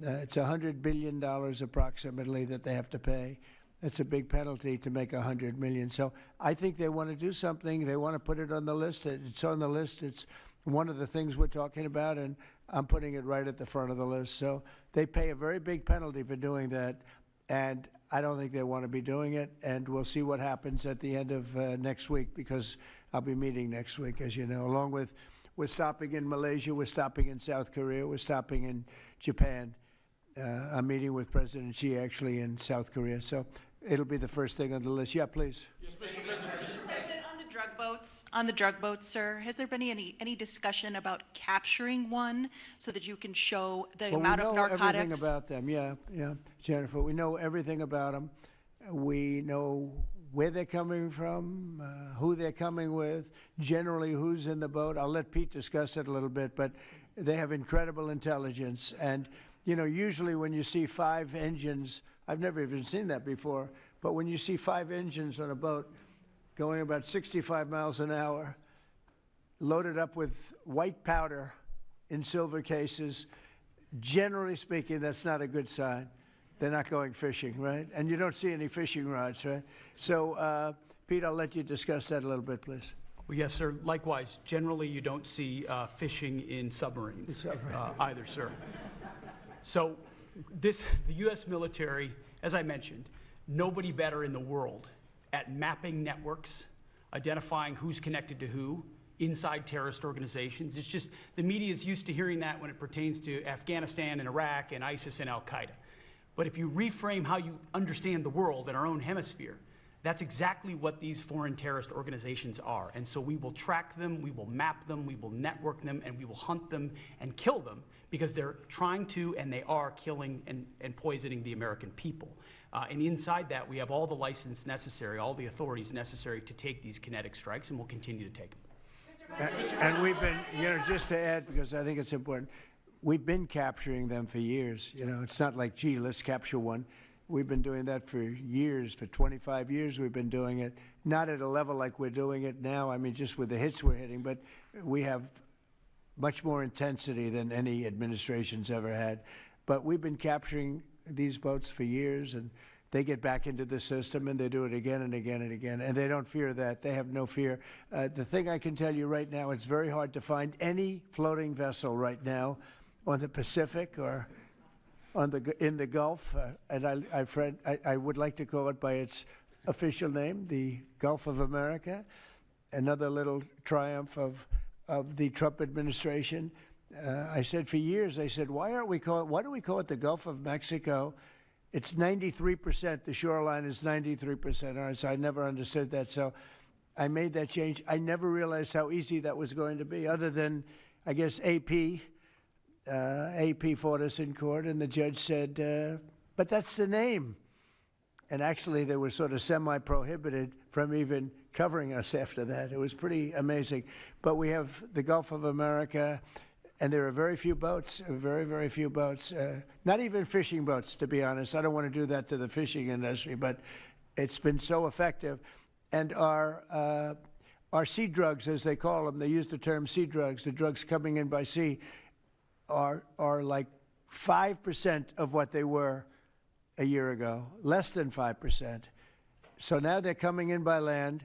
It's $100 billion approximately that they have to pay. It's a big penalty to make $100 million. So I think they want to do something. They want to put it on the list. It's on the list. It's one of the things we're talking about, and I'm putting it right at the front of the list. So they pay a very big penalty for doing that, and I don't think they want to be doing it. And we'll see what happens at the end of next week, because I'll be meeting next week, as you know, along with, we're stopping in Malaysia, we're stopping in South Korea, we're stopping in Japan. I'm meeting with President Xi actually in South Korea. So it'll be the first thing on the list. Yeah, please. Yes, Mr. President. On the drug boats, sir, has there been any discussion about capturing one so that you can show the amount of narcotics? We know everything about them. Yeah, Jennifer. We know everything about them. We know where they're coming from, who they're coming with, generally who's in the boat. I'll let Pete discuss it a little bit, but they have incredible intelligence. And, you know, usually when you see 5 engines, I've never even seen that before, but when you see 5 engines on a boat going about 65 miles an hour, loaded up with white powder in silver cases, generally speaking, that's not a good sign. They're not going fishing, right? And you don't see any fishing rods, right? So, Pete, I'll let you discuss that a little bit, please. Well, yes, sir. Likewise, generally you don't see fishing in submarines either, sir. So the U.S. military, as I mentioned, nobody better in the world at mapping networks, identifying who's connected to who inside terrorist organizations. It's just the media is used to hearing that when it pertains to Afghanistan and Iraq and ISIS and Al-Qaeda. But if you reframe how you understand the world in our own hemisphere, that's exactly what these foreign terrorist organizations are. And so we will track them, we will map them, we will network them, and we will hunt them and kill them because they're trying to, and they are killing and poisoning the American people. And inside that, we have all the license necessary, all the authorities necessary to take these kinetic strikes, and we'll continue to take them. And we've been, you know, just to add, because I think it's important, we've been capturing them for years. You know, it's not like, gee, let's capture one. We've been doing that for years. For 25 years, we've been doing it. Not at a level like we're doing it now. I mean, just with the hits we're hitting, but we have much more intensity than any administration's ever had. But we've been capturing these boats for years, and they get back into the system, and they do it again and again and again, and they don't fear that. They have no fear. The thing I can tell you right now, it's very hard to find any floating vessel right now on the Pacific or in the Gulf, and I would like to call it by its official name, the Gulf of America. Another little triumph of the Trump administration. I said for years, I said, why do we call it the Gulf of Mexico? It's 93%, the shoreline is 93%. All right, so I never understood that, so I made that change. I never realized how easy that was going to be, other than, I guess, AP fought us in court, and the judge said, but that's the name. And actually, they were sort of semi-prohibited from even covering us after that. It was pretty amazing. But we have the Gulf of America, and there are very few boats, very, very few boats, not even fishing boats, to be honest. I don't want to do that to the fishing industry, but it's been so effective. And our sea drugs, as they call them, they use the term sea drugs, the drugs coming in by sea, are like 5% of what they were a year ago, less than 5%. So now they're coming in by land,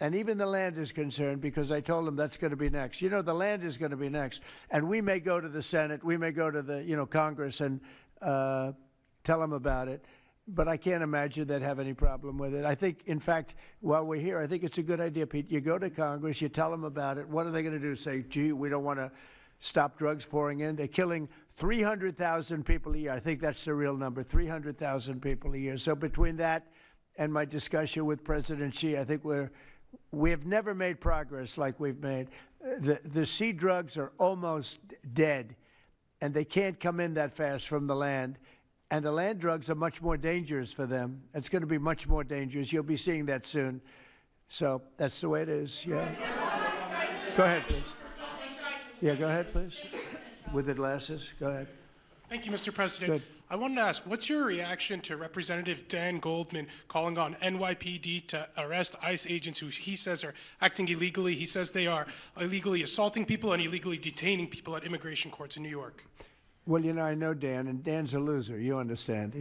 and even the land is concerned, because I told them that's going to be next. You know, the land is going to be next. And we may go to the Senate, we may go to the, you know, Congress and tell them about it, but I can't imagine they'd have any problem with it. I think, in fact, while we're here, I think it's a good idea, Pete. You go to Congress, you tell them about it. What are they going to do? Say, gee, we don't want to stop drugs pouring in. They're killing 300,000 people a year. I think that's the real number, 300,000 people a year. So between that and my discussion with President Xi, I think we have never made progress like we've made. The sea drugs are almost dead, and they can't come in that fast from the land. And the land drugs are much more dangerous for them. It's going to be much more dangerous. You'll be seeing that soon. So that's the way it is. Yeah. Go ahead, please. Yeah, go ahead, please. With the glasses, go ahead. Thank you, Mr. President. Good. I wanted to ask, what's your reaction to Representative Dan Goldman calling on NYPD to arrest ICE agents who he says are acting illegally? He says they are illegally assaulting people and illegally detaining people at immigration courts in New York. Well, you know, I know Dan, and Dan's a loser. You understand.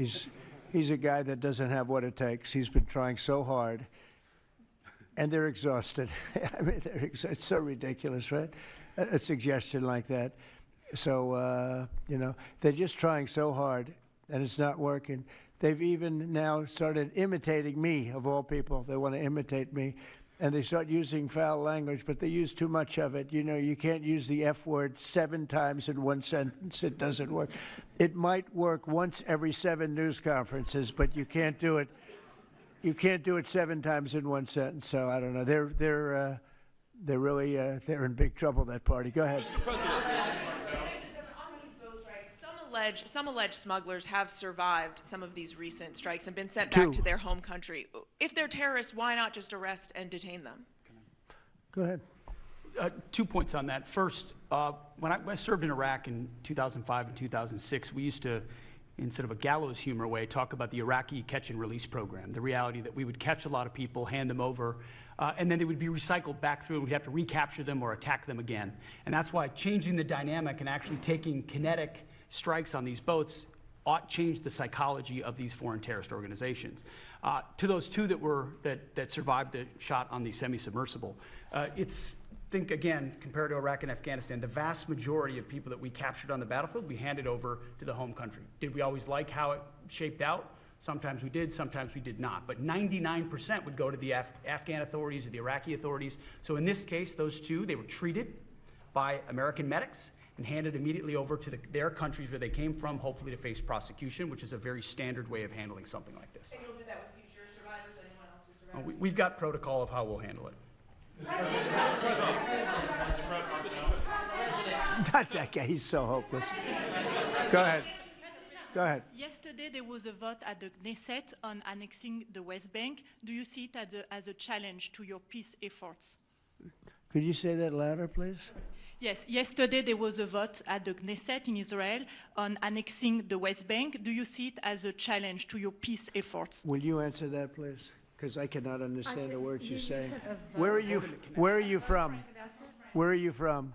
He's a guy that doesn't have what it takes. He's been trying so hard, and they're exhausted. I mean, it's so ridiculous, right? A suggestion like that. So, you know, they're just trying so hard, and it's not working. They've even now started imitating me, of all people. They want to imitate me, and they start using foul language, but they use too much of it. You know, you can't use the F word 7 times in one sentence. It doesn't work. It might work once every 7 news conferences, but you can't do it. You can't do it 7 times in one sentence. So I don't know. They're really they're in big trouble. That party. Go ahead. Mr. President. Some alleged smugglers have survived some of these recent strikes and been sent back to their home country. If they're terrorists, why not just arrest and detain them? Go ahead. 2 points on that. First, when I served in Iraq in 2005 and 2006, we used to, instead of a gallows humor way, talk about the Iraqi catch and release program, the reality that we would catch a lot of people, hand them over, and then they would be recycled back through, and we'd have to recapture them or attack them again. And that's why changing the dynamic and actually taking kinetic strikes on these boats ought change the psychology of these foreign terrorist organizations. To those 2 that survived the shot on the semi-submersible, think again, compared to Iraq and Afghanistan, the vast majority of people that we captured on the battlefield, we handed over to the home country. Did we always like how it shaped out? Sometimes we did, sometimes we did not. But 99% would go to the Afghan authorities or the Iraqi authorities. So in this case, those 2, they were treated by American medics and handed immediately over to their countries where they came from, hopefully to face prosecution, which is a very standard way of handling something like this. And you'll do that with future survivors, anyone else who survived? We've got protocol of how we'll handle it. Mr. President. Not that guy. He's so hopeless. Go ahead. Go ahead. Yesterday, there was a vote at the Knesset on annexing the West Bank. Do you see it as a challenge to your peace efforts? Could you say that louder, please? Yes, yesterday there was a vote at the Knesset in Israel on annexing the West Bank. Do you see it as a challenge to your peace efforts? Will you answer that, please? Because I cannot understand the words you're saying. Where are you from? Where are you from?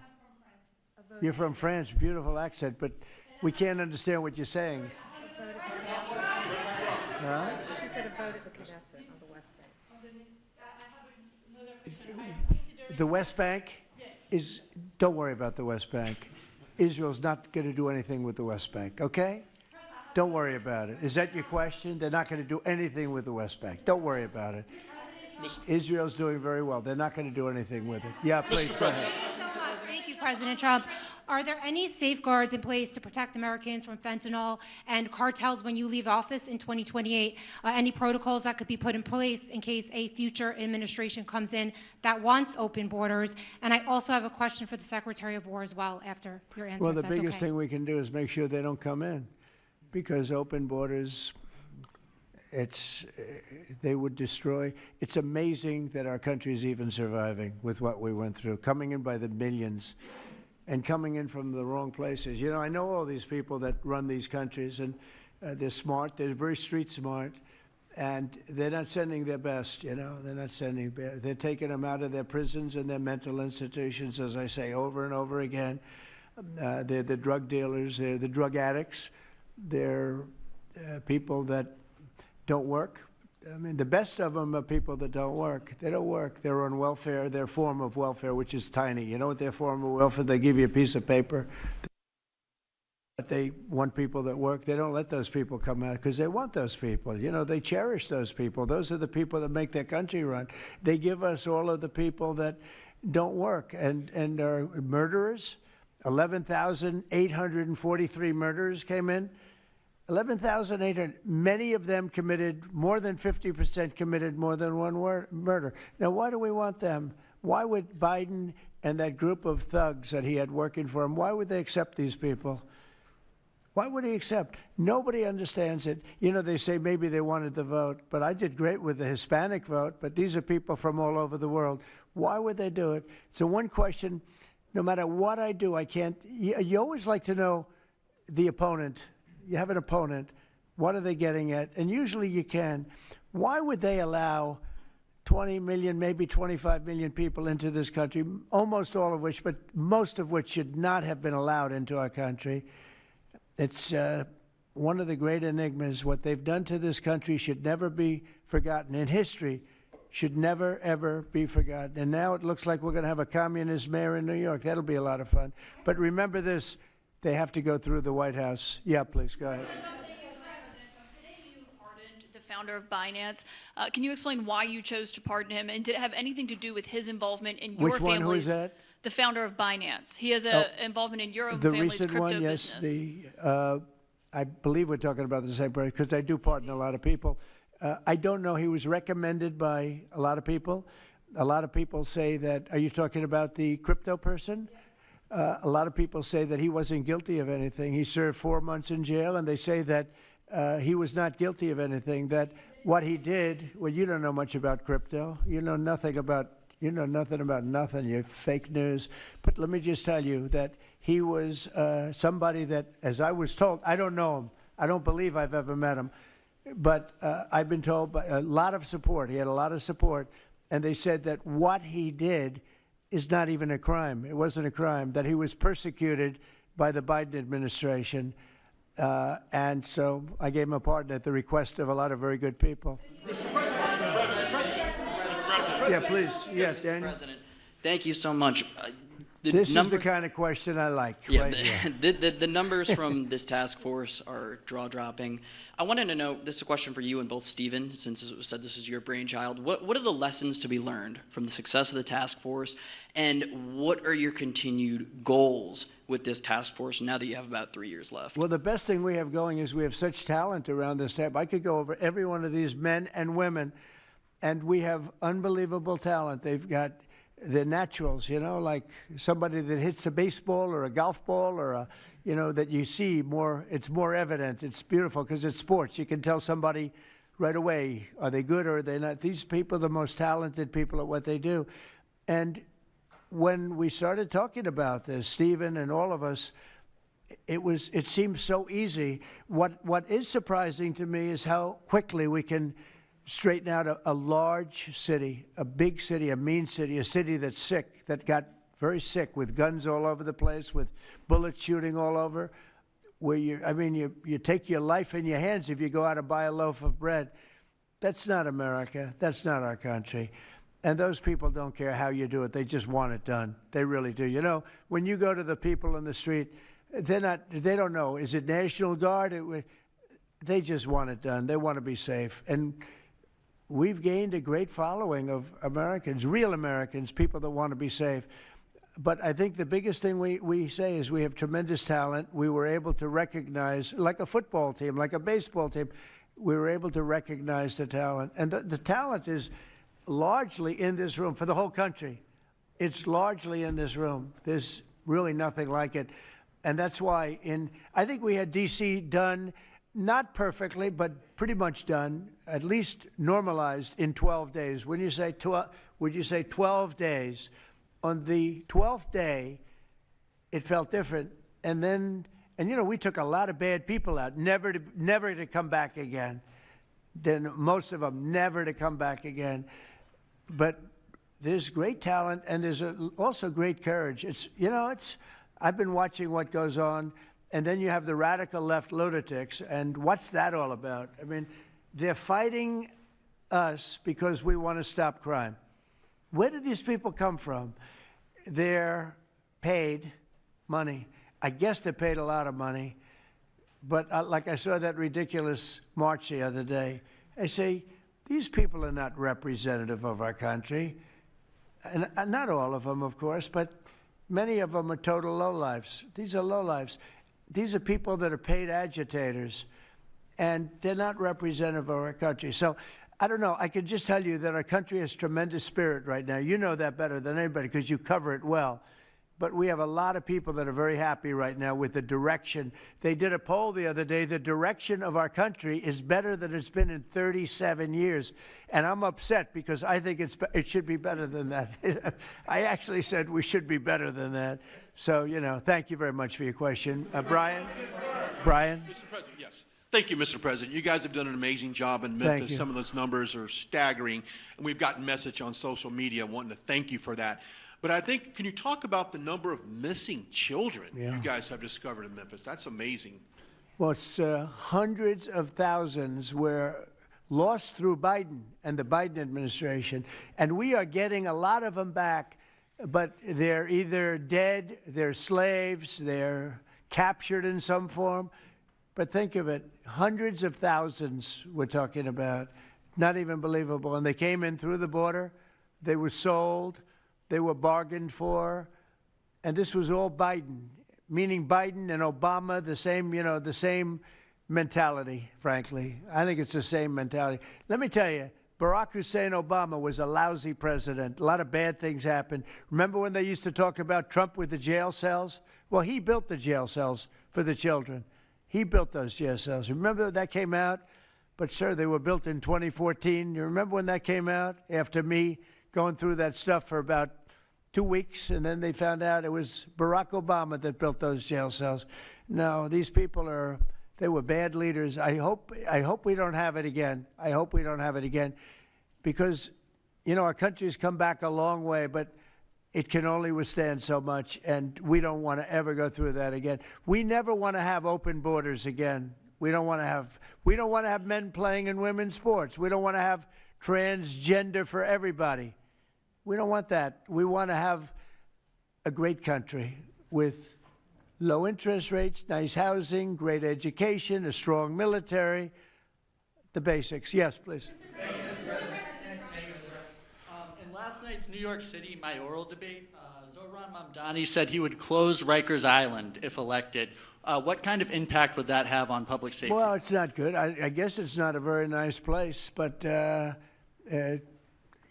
You're from France. Beautiful accent, but we can't understand what you're saying. Huh? She said a vote at the Knesset on the West Bank. The West Bank is, don't worry about the West Bank. Israel's not going to do anything with the West Bank, okay? Don't worry about it. Is that your question? They're not going to do anything with the West Bank. Don't worry about it. Israel's doing very well. They're not going to do anything with it. Yeah, please. Mr. President. Thank you, President Trump. Are there any safeguards in place to protect Americans from fentanyl and cartels when you leave office in 2028? Any protocols that could be put in place in case a future administration comes in that wants open borders? And I also have a question for the Secretary of War as well after your answer. Well, the biggest thing we can do is make sure they don't come in, because open borders, they would destroy. It's amazing that our country is even surviving with what we went through, coming in by the millions and coming in from the wrong places. You know, I know all these people that run these countries, and they're smart. They're very street smart, and they're not sending their best, you know. They're not sending, they're taking them out of their prisons and their mental institutions, as I say over and over again. They're the drug dealers. They're the drug addicts. They're people that don't work. I mean, the best of them are people that don't work. They don't work. They're on welfare, their form of welfare, which is tiny. You know what their form of welfare? They give you a piece of paper. But they want people that work. They don't let those people come out because they want those people. You know, they cherish those people. Those are the people that make their country run. They give us all of the people that don't work and are murderers. 11,843 murderers came in. 11,800. Many of them committed, more than 50% committed more than one murder. Now, why do we want them? Why would Biden and that group of thugs that he had working for him, why would they accept these people? Why would he accept? Nobody understands it. You know, they say maybe they wanted the vote, but I did great with the Hispanic vote, but these are people from all over the world. Why would they do it? So one question, no matter what I do, I can't, you always like to know the opponent. You have an opponent. What are they getting at? And usually you can. Why would they allow 20 million, maybe 25 million people into this country, almost all of which, but most of which should not have been allowed into our country? It's one of the great enigmas. What they've done to this country should never be forgotten. In history, should never, ever be forgotten. And now it looks like we're going to have a communist mayor in New York. That'll be a lot of fun. But remember this, they have to go through the White House. Yeah, please, go ahead. Today you pardoned the founder of Binance. Can you explain why you chose to pardon him? And did it have anything to do with his involvement in your Which one? Who is that? The founder of Binance. He has an involvement in your own family's crypto one, yes, business. I believe we're talking about the same person, because I do pardon a lot of people. I don't know. He was recommended by a lot of people. A lot of people say that, are you talking about the crypto person? A lot of people say that he wasn't guilty of anything. He served 4 months in jail, and they say that he was not guilty of anything, that what he did, well, you don't know much about crypto. You know nothing about nothing, you fake news. But let me just tell you that he was somebody that, as I was told, I don't know him. I don't believe I've ever met him. But I've been told by a lot of support. He had a lot of support. And they said that what he did is not even a crime. It wasn't a crime, that he was persecuted by the Biden administration. And so I gave him a pardon at the request of a lot of very good people. Mr. President. Yeah, please. Yes, Dan. President, thank you so much. This is the kind of question I like. Yeah, right here. the numbers from this task force are jaw-dropping. I wanted to know, this is a question for you and both Stephen, since it was said this is your brainchild. What are the lessons to be learned from the success of the task force, and what are your continued goals with this task force now that you have about 3 years left? Well, the best thing we have going is we have such talent around this table. I could go over every one of these men and women, and we have unbelievable talent. They've got the naturals, you know, like somebody that hits a baseball or a golf ball or a, you know, that you see more, it's more evident. It's beautiful because it's sports. You can tell somebody right away, are they good or are they not? These people are the most talented people at what they do. And when we started talking about this, Stephen and all of us, it seems so easy. What is surprising to me is how quickly we can straighten out a large city, a big city, a mean city, a city that's sick, that got very sick with guns all over the place, with bullets shooting all over, where you take your life in your hands if you go out and buy a loaf of bread. That's not America. That's not our country. And those people don't care how you do it. They just want it done. They really do. You know, when you go to the people in the street, they don't know. Is it National Guard? They just want it done. They want to be safe. And we've gained a great following of Americans, real Americans, people that want to be safe. But I think the biggest thing we say is we have tremendous talent. We were able to recognize, like a football team, like a baseball team, we were able to recognize the talent. And the talent is largely in this room for the whole country. It's largely in this room. There's really nothing like it. And that's why I think we had D.C. done, not perfectly, but pretty much done, at least normalized in 12 days. When you say 12 days? On the 12th day, it felt different. And you know, we took a lot of bad people out, never to come back again. Then most of them never to come back again. But there's great talent, and there's also great courage. I've been watching what goes on. And then you have the radical left lunatics, and what's that all about? I mean, they're fighting us because we want to stop crime. Where did these people come from? They're paid money. I guess they're paid a lot of money. But like I saw that ridiculous march the other day, I say, these people are not representative of our country. And not all of them, of course, but many of them are total lowlifes. These are lowlifes. These are people that are paid agitators. and they're not representative of our country. So I don't know. I can just tell you that our country has tremendous spirit right now. You know that better than anybody because you cover it well. But we have a lot of people that are very happy right now with the direction. They did a poll the other day. The direction of our country is better than it's been in 37 years. And I'm upset because I think it should be better than that. I actually said we should be better than that. So, you know, thank you very much for your question. Brian? Brian? Mr. President, yes. Thank you, Mr. President. You guys have done an amazing job in Memphis. Some of those numbers are staggering, and we've gotten message on social media wanting to thank you for that. But I think, can you talk about the number of missing children you guys have discovered in Memphis? That's amazing. Well, it's hundreds of thousands were lost through Biden and the Biden administration, and we are getting a lot of them back, but they're either dead, they're slaves, they're captured in some form. But think of it, hundreds of thousands we're talking about, not even believable. And they came in through the border, they were sold, they were bargained for, and this was all Biden, meaning Biden and Obama, the same, you know, the same mentality, frankly. I think it's the same mentality. Let me tell you, Barack Hussein Obama was a lousy president. A lot of bad things happened. Remember when they used to talk about Trump with the jail cells? Well, he built the jail cells for the children. He built those jail cells. Remember that came out? But, sir, they were built in 2014. You remember when that came out? After me going through that stuff for about 2 weeks, and then they found out it was Barack Obama that built those jail cells. No, these people they were bad leaders. I hope we don't have it again. I hope we don't have it again because, you know, our country's come back a long way, but it can only withstand so much, and we don't want to ever go through that again. We never want to have open borders again. We don't want to have men playing in women's sports. We don't want to have transgender for everybody. We don't want that. We want to have a great country with low interest rates, nice housing, great education, a strong military, the basics. Yes, please. Thank you, Mr. President. In last night's New York City mayoral debate, Zohran Mamdani said he would close Rikers Island if elected. What kind of impact would that have on public safety? Well, it's not good. I guess it's not a very nice place, but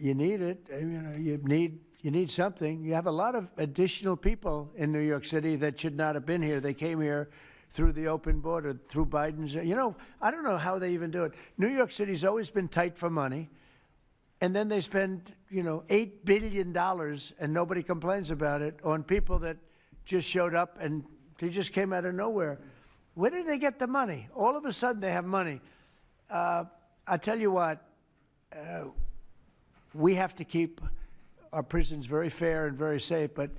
you need it. You know, you need something. You have a lot of additional people in New York City that should not have been here. They came here through the open border, through Biden's. You know, I don't know how they even do it. New York City's always been tight for money, and then they spend, you know, $8 billion, and nobody complains about it, on people that just showed up and they just came out of nowhere. Where did they get the money? All of a sudden they have money. I tell you what, we have to keep our prisons very fair and very safe, but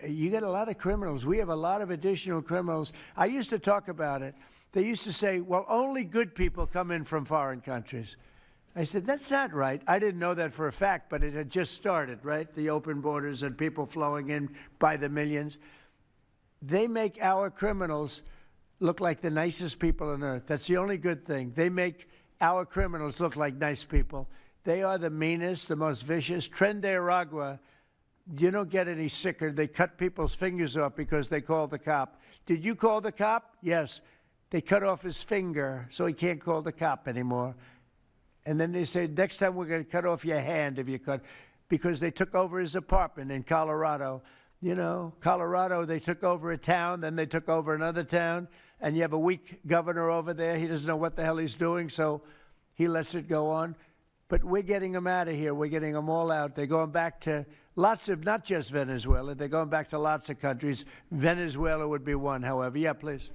you get a lot of criminals. We have a lot of additional criminals. I used to talk about it. They used to say, well, only good people come in from foreign countries. I said, that's not right. I didn't know that for a fact, but it had just started, right? The open borders and people flowing in by the millions. They make our criminals look like the nicest people on earth. That's the only good thing. They make our criminals look like nice people. They are the meanest, the most vicious. Tren de Aragua, you don't get any sicker. They cut people's fingers off because they called the cop. Did you call the cop? Yes. They cut off his finger so he can't call the cop anymore. And then they say, next time we're going to cut off your hand if you cut, because they took over his apartment in Colorado. You know, Colorado, they took over a town, then they took over another town, and you have a weak governor over there. He doesn't know what the hell he's doing, so he lets it go on. But we're getting them out of here. We're getting them all out. They're going back to lots of, not just Venezuela, they're going back to lots of countries. Venezuela would be one, however. Yeah, please.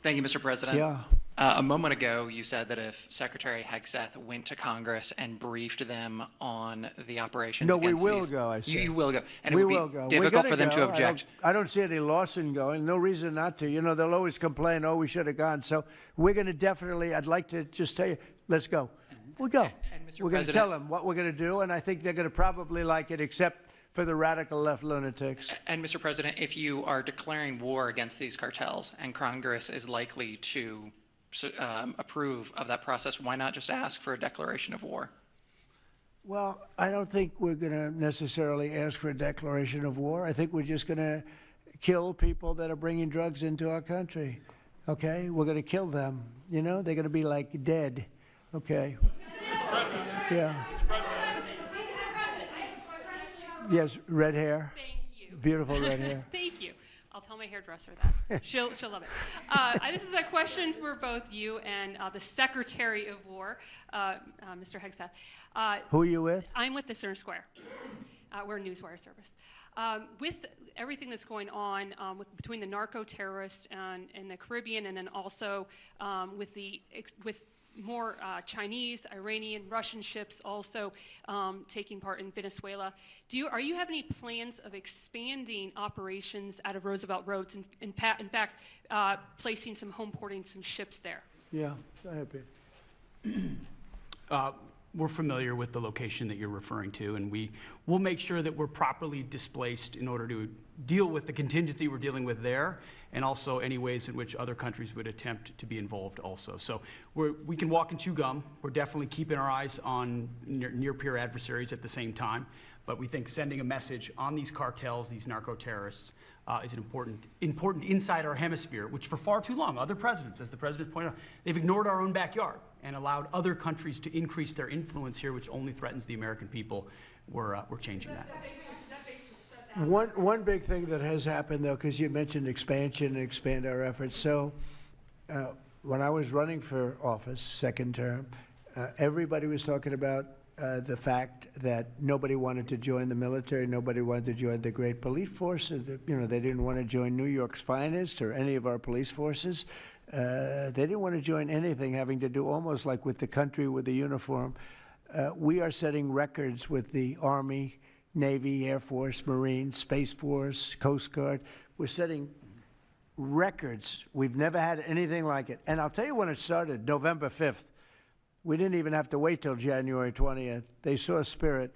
Thank you, Mr. President. Yeah. A moment ago, you said that if Secretary Hegseth went to Congress and briefed them on the operations against we will these, go, I said. You will go. And we it would will be go. difficult for them to object. I don't see any Lawson going. No reason not to. You know, they'll always complain, oh, we should have gone. So we're going to definitely, I'd like to just tell you, let's go. We'll go. And Mr. We're going to tell them what we're going to do, and I think they're going to probably like it, except for the radical left lunatics. And Mr. President, if you are declaring war against these cartels and Congress is likely to approve of that process, why not just ask for a declaration of war? Well, I don't think we're going to necessarily ask for a declaration of war. I think we're just going to kill people that are bringing drugs into our country. okay? We're going to kill them. You know, they're going to be like dead, okay? Yeah. Yes, red hair. Thank you. Beautiful red hair. Thank you. I'll tell my hairdresser that. She'll love it. This is a question for both you and the Secretary of War, Mr. Hegseth. Who are you with? I'm with the Center Square. We're a newswire service. With everything that's going on between the narco-terrorists in the Caribbean, and then also with more Chinese, Iranian, Russian ships also taking part in Venezuela. Are you have any plans of expanding operations out of Roosevelt Roads, and in fact, placing some home porting some ships there? Yeah, go ahead, Pete. We're familiar with the location that you're referring to, and we'll make sure that we're properly displaced in order to deal with the contingency we're dealing with there, and also any ways in which other countries would attempt to be involved also. So we can walk and chew gum. We're definitely keeping our eyes on near-peer adversaries at the same time, but we think sending a message on these cartels, these narco-terrorists, is an important inside our hemisphere, which for far too long, other presidents, as the president pointed out, they've ignored our own backyard and allowed other countries to increase their influence here, which only threatens the American people. We're changing that. One big thing that has happened, though, because you mentioned expansion and expand our efforts. So when I was running for office, second term, everybody was talking about the fact that nobody wanted to join the military, nobody wanted to join the great police force. You know, they didn't want to join New York's finest or any of our police forces. They didn't want to join anything having to do almost like with the country, with the uniform. We are setting records with the Army, Navy, Air Force, Marines, Space Force, Coast Guard. We're setting records. We've never had anything like it. And I'll tell you when it started, November 5th. We didn't even have to wait till January 20th. They saw spirit.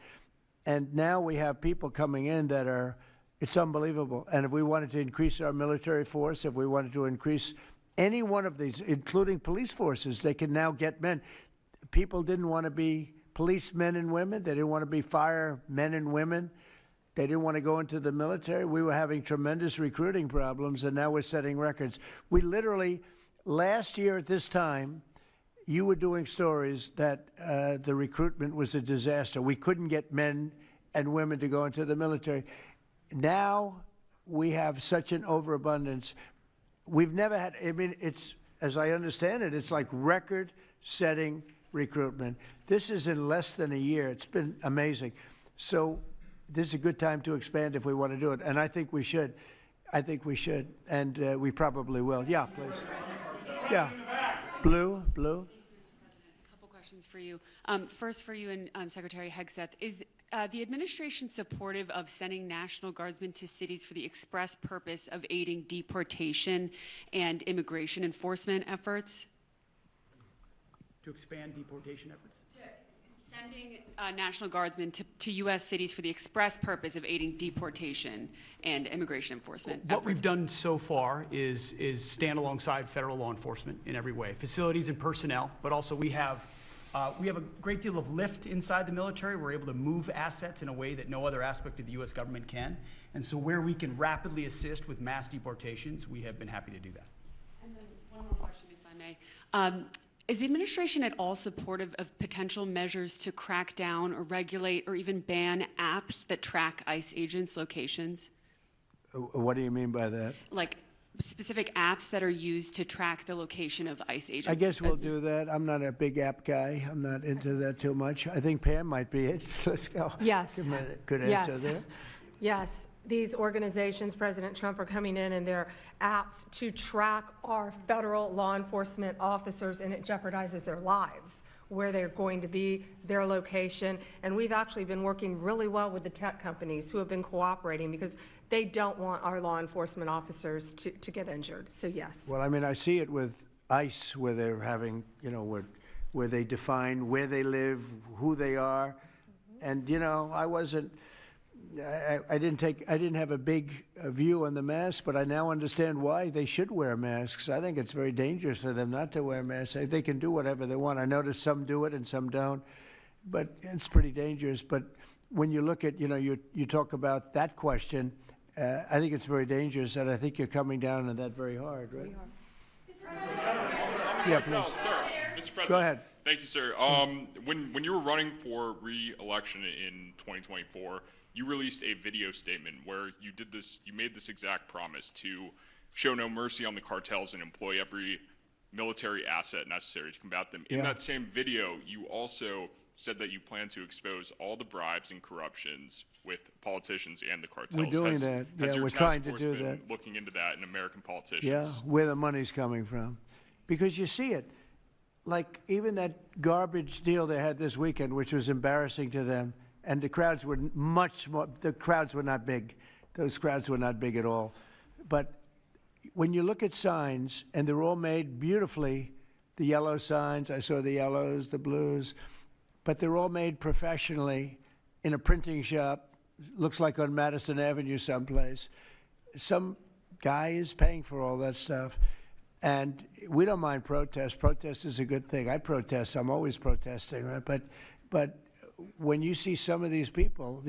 And now we have people coming in that are, it's unbelievable. And if we wanted to increase our military force, if we wanted to increase any one of these, including police forces, they can now get men. People didn't want to be policemen and women. They didn't want to be firemen and women. They didn't want to go into the military. We were having tremendous recruiting problems, and now we're setting records. We literally, last year at this time, you were doing stories that the recruitment was a disaster. We couldn't get men and women to go into the military. Now we have such an overabundance. We've never had, I mean, it's, as I understand it, it's like record-setting recruitment. This is in less than a year. It's been amazing. So this is a good time to expand if we want to do it, and I think we should. I think we should, and we probably will. Yeah, please. Yeah. Blue. A couple questions for you. First for you and Secretary Hegseth. Is the administration supportive of sending National Guardsmen to cities for the express purpose of aiding deportation and immigration enforcement efforts? To expand deportation efforts? Sending National Guardsmen to U.S. cities for the express purpose of aiding deportation and immigration enforcement efforts. What we've done so far is stand alongside federal law enforcement in every way, facilities and personnel, but also we have a great deal of lift inside the military. We're able to move assets in a way that no other aspect of the U.S. government can. And so where we can rapidly assist with mass deportations, we have been happy to do that. And then one more question, if I may. Is the administration at all supportive of potential measures to crack down or regulate or even ban apps that track ICE agents' locations? What do you mean by that? Like specific apps that are used to track the location of ICE agents? I guess we'll do that. I'm not a big app guy. I'm not into that too much. I think Pam might be it. Let's go. Yes. Good answer there. Yes. These organizations, President Trump, are coming in and their apps to track our federal law enforcement officers, and it jeopardizes their lives, where they're going to be, their location. And we've actually been working really well with the tech companies who have been cooperating because they don't want our law enforcement officers to get injured. So yes. Well, I mean, I see it with ICE, where they're having, you know, where they define where they live, who they are. And, you know, I didn't have a big view on the mask, but I now understand why they should wear masks. I think it's very dangerous for them not to wear masks. They can do whatever they want. I notice some do it and some don't, but it's pretty dangerous. But when you look at, you know, you talk about that question, I think it's very dangerous, and I think you're coming down on that very hard, right? We are. Yeah, please. Sir, Mr. President. Go ahead. Thank you, sir. When you were running for re-election in 2024, you released a video statement where you made this exact promise to show no mercy on the cartels and employ every military asset necessary to combat them. In that same video, you also said that you plan to expose all the bribes and corruptions with politicians and the cartels. We're doing that. Has your we're task trying to force do been that. looking into that in American politicians? Yeah, where the money's coming from. Because you see it. Like even that garbage deal they had this weekend, which was embarrassing to them, and the crowds were much more, the crowds were not big. Those crowds were not big at all. But when you look at signs, and they're all made beautifully, the yellow signs, I saw the yellows, the blues, but they're all made professionally in a printing shop, looks like on Madison Avenue someplace. Some guy is paying for all that stuff. And we don't mind protest. Protest is a good thing. I protest. I'm always protesting, right? But when you see some of these people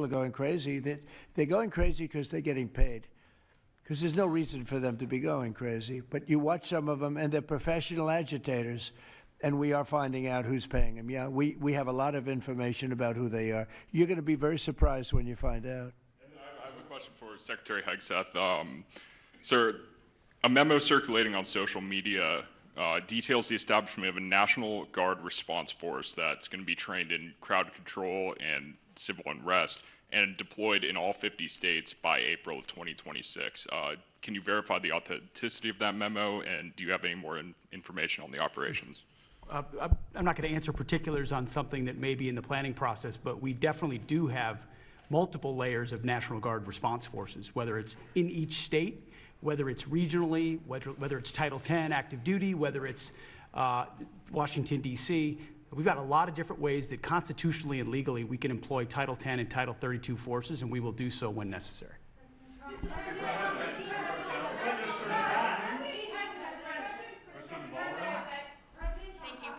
are going crazy. They're going crazy because they're getting paid. Because there's no reason for them to be going crazy. But you watch some of them, and they're professional agitators, and we are finding out who's paying them. Yeah, we have a lot of information about who they are. You're going to be very surprised when you find out. And I have a question for Secretary Hegseth. Sir, a memo circulating on social media details the establishment of a National Guard response force that's going to be trained in crowd control and civil unrest and deployed in all 50 states by April of 2026. Can you verify the authenticity of that memo, and do you have any more information on the operations? I'm not going to answer particulars on something that may be in the planning process, but we definitely do have multiple layers of National Guard response forces, whether it's in each state, whether it's regionally, whether it's Title 10 active duty, whether it's Washington, D.C. We've got a lot of different ways that constitutionally and legally we can employ Title 10 and Title 32 forces, and we will do so when necessary. Thank you.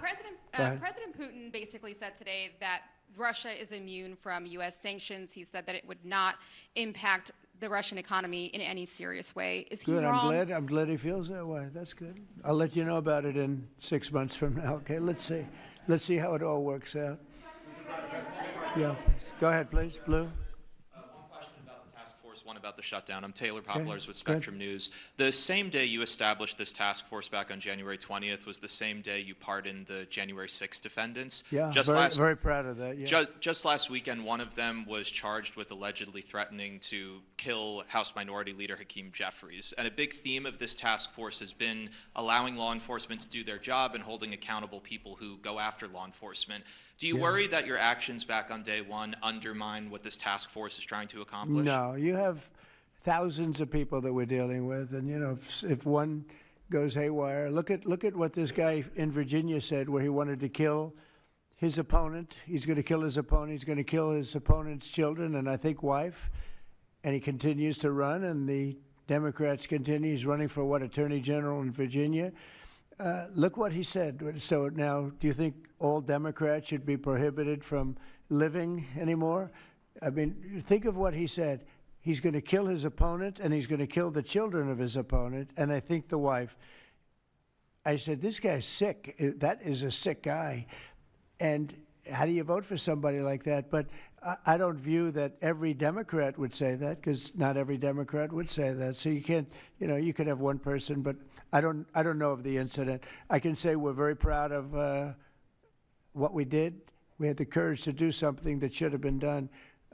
President Putin basically said today that Russia is immune from U.S. sanctions. He said that it would not impact the Russian economy in any serious way. Is he Good. wrong? I'm glad he feels that way. That's good. I'll let you know about it in 6 months from now. Okay. Let's see how it all works out. Yeah. Go ahead, please. Blue. One about the shutdown. I'm Taylor Poplars with Spectrum News. The same day you established this task force back on January 20th was the same day you pardoned the January 6th defendants. Yeah, very proud of that. Yeah. Just last weekend, one of them was charged with allegedly threatening to kill House Minority Leader Hakeem Jeffries. And a big theme of this task force has been allowing law enforcement to do their job and holding accountable people who go after law enforcement. Do you worry that your actions back on day one undermine what this task force is trying to accomplish? No, you have thousands of people that we're dealing with, and you know, if one goes haywire, look at what this guy in Virginia said, where he wanted to kill his opponent. He's going to kill his opponent. He's going to kill his opponent's children and I think wife, and he continues to run. And the Democrats continue. He's running for Attorney General in Virginia. Look what he said. So now, do you think all Democrats should be prohibited from living anymore? I mean, think of what he said. He's going to kill his opponent, and he's going to kill the children of his opponent, and I think the wife. I said, this guy's sick. That is a sick guy. And how do you vote for somebody like that? But I don't view that every Democrat would say that, because not every Democrat would say that. So you can't, you could have one person, but I don't know of the incident. I can say we're very proud of what we did. We had the courage to do something that should have been done.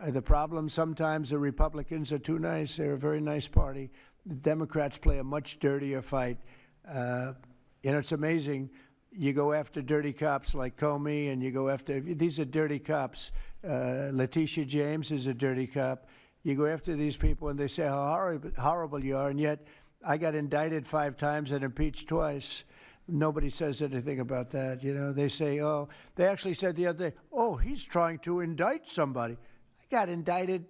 The problem sometimes the Republicans are too nice. They're a very nice party. The Democrats play a much dirtier fight. It's amazing. You go after dirty cops like Comey, and you go after, these are dirty cops. Letitia James is a dirty cop. You go after these people, and they say how horrible you are, and yet I got indicted 5 times and impeached twice. Nobody says anything about that. They say, they actually said the other day, he's trying to indict somebody. I got indicted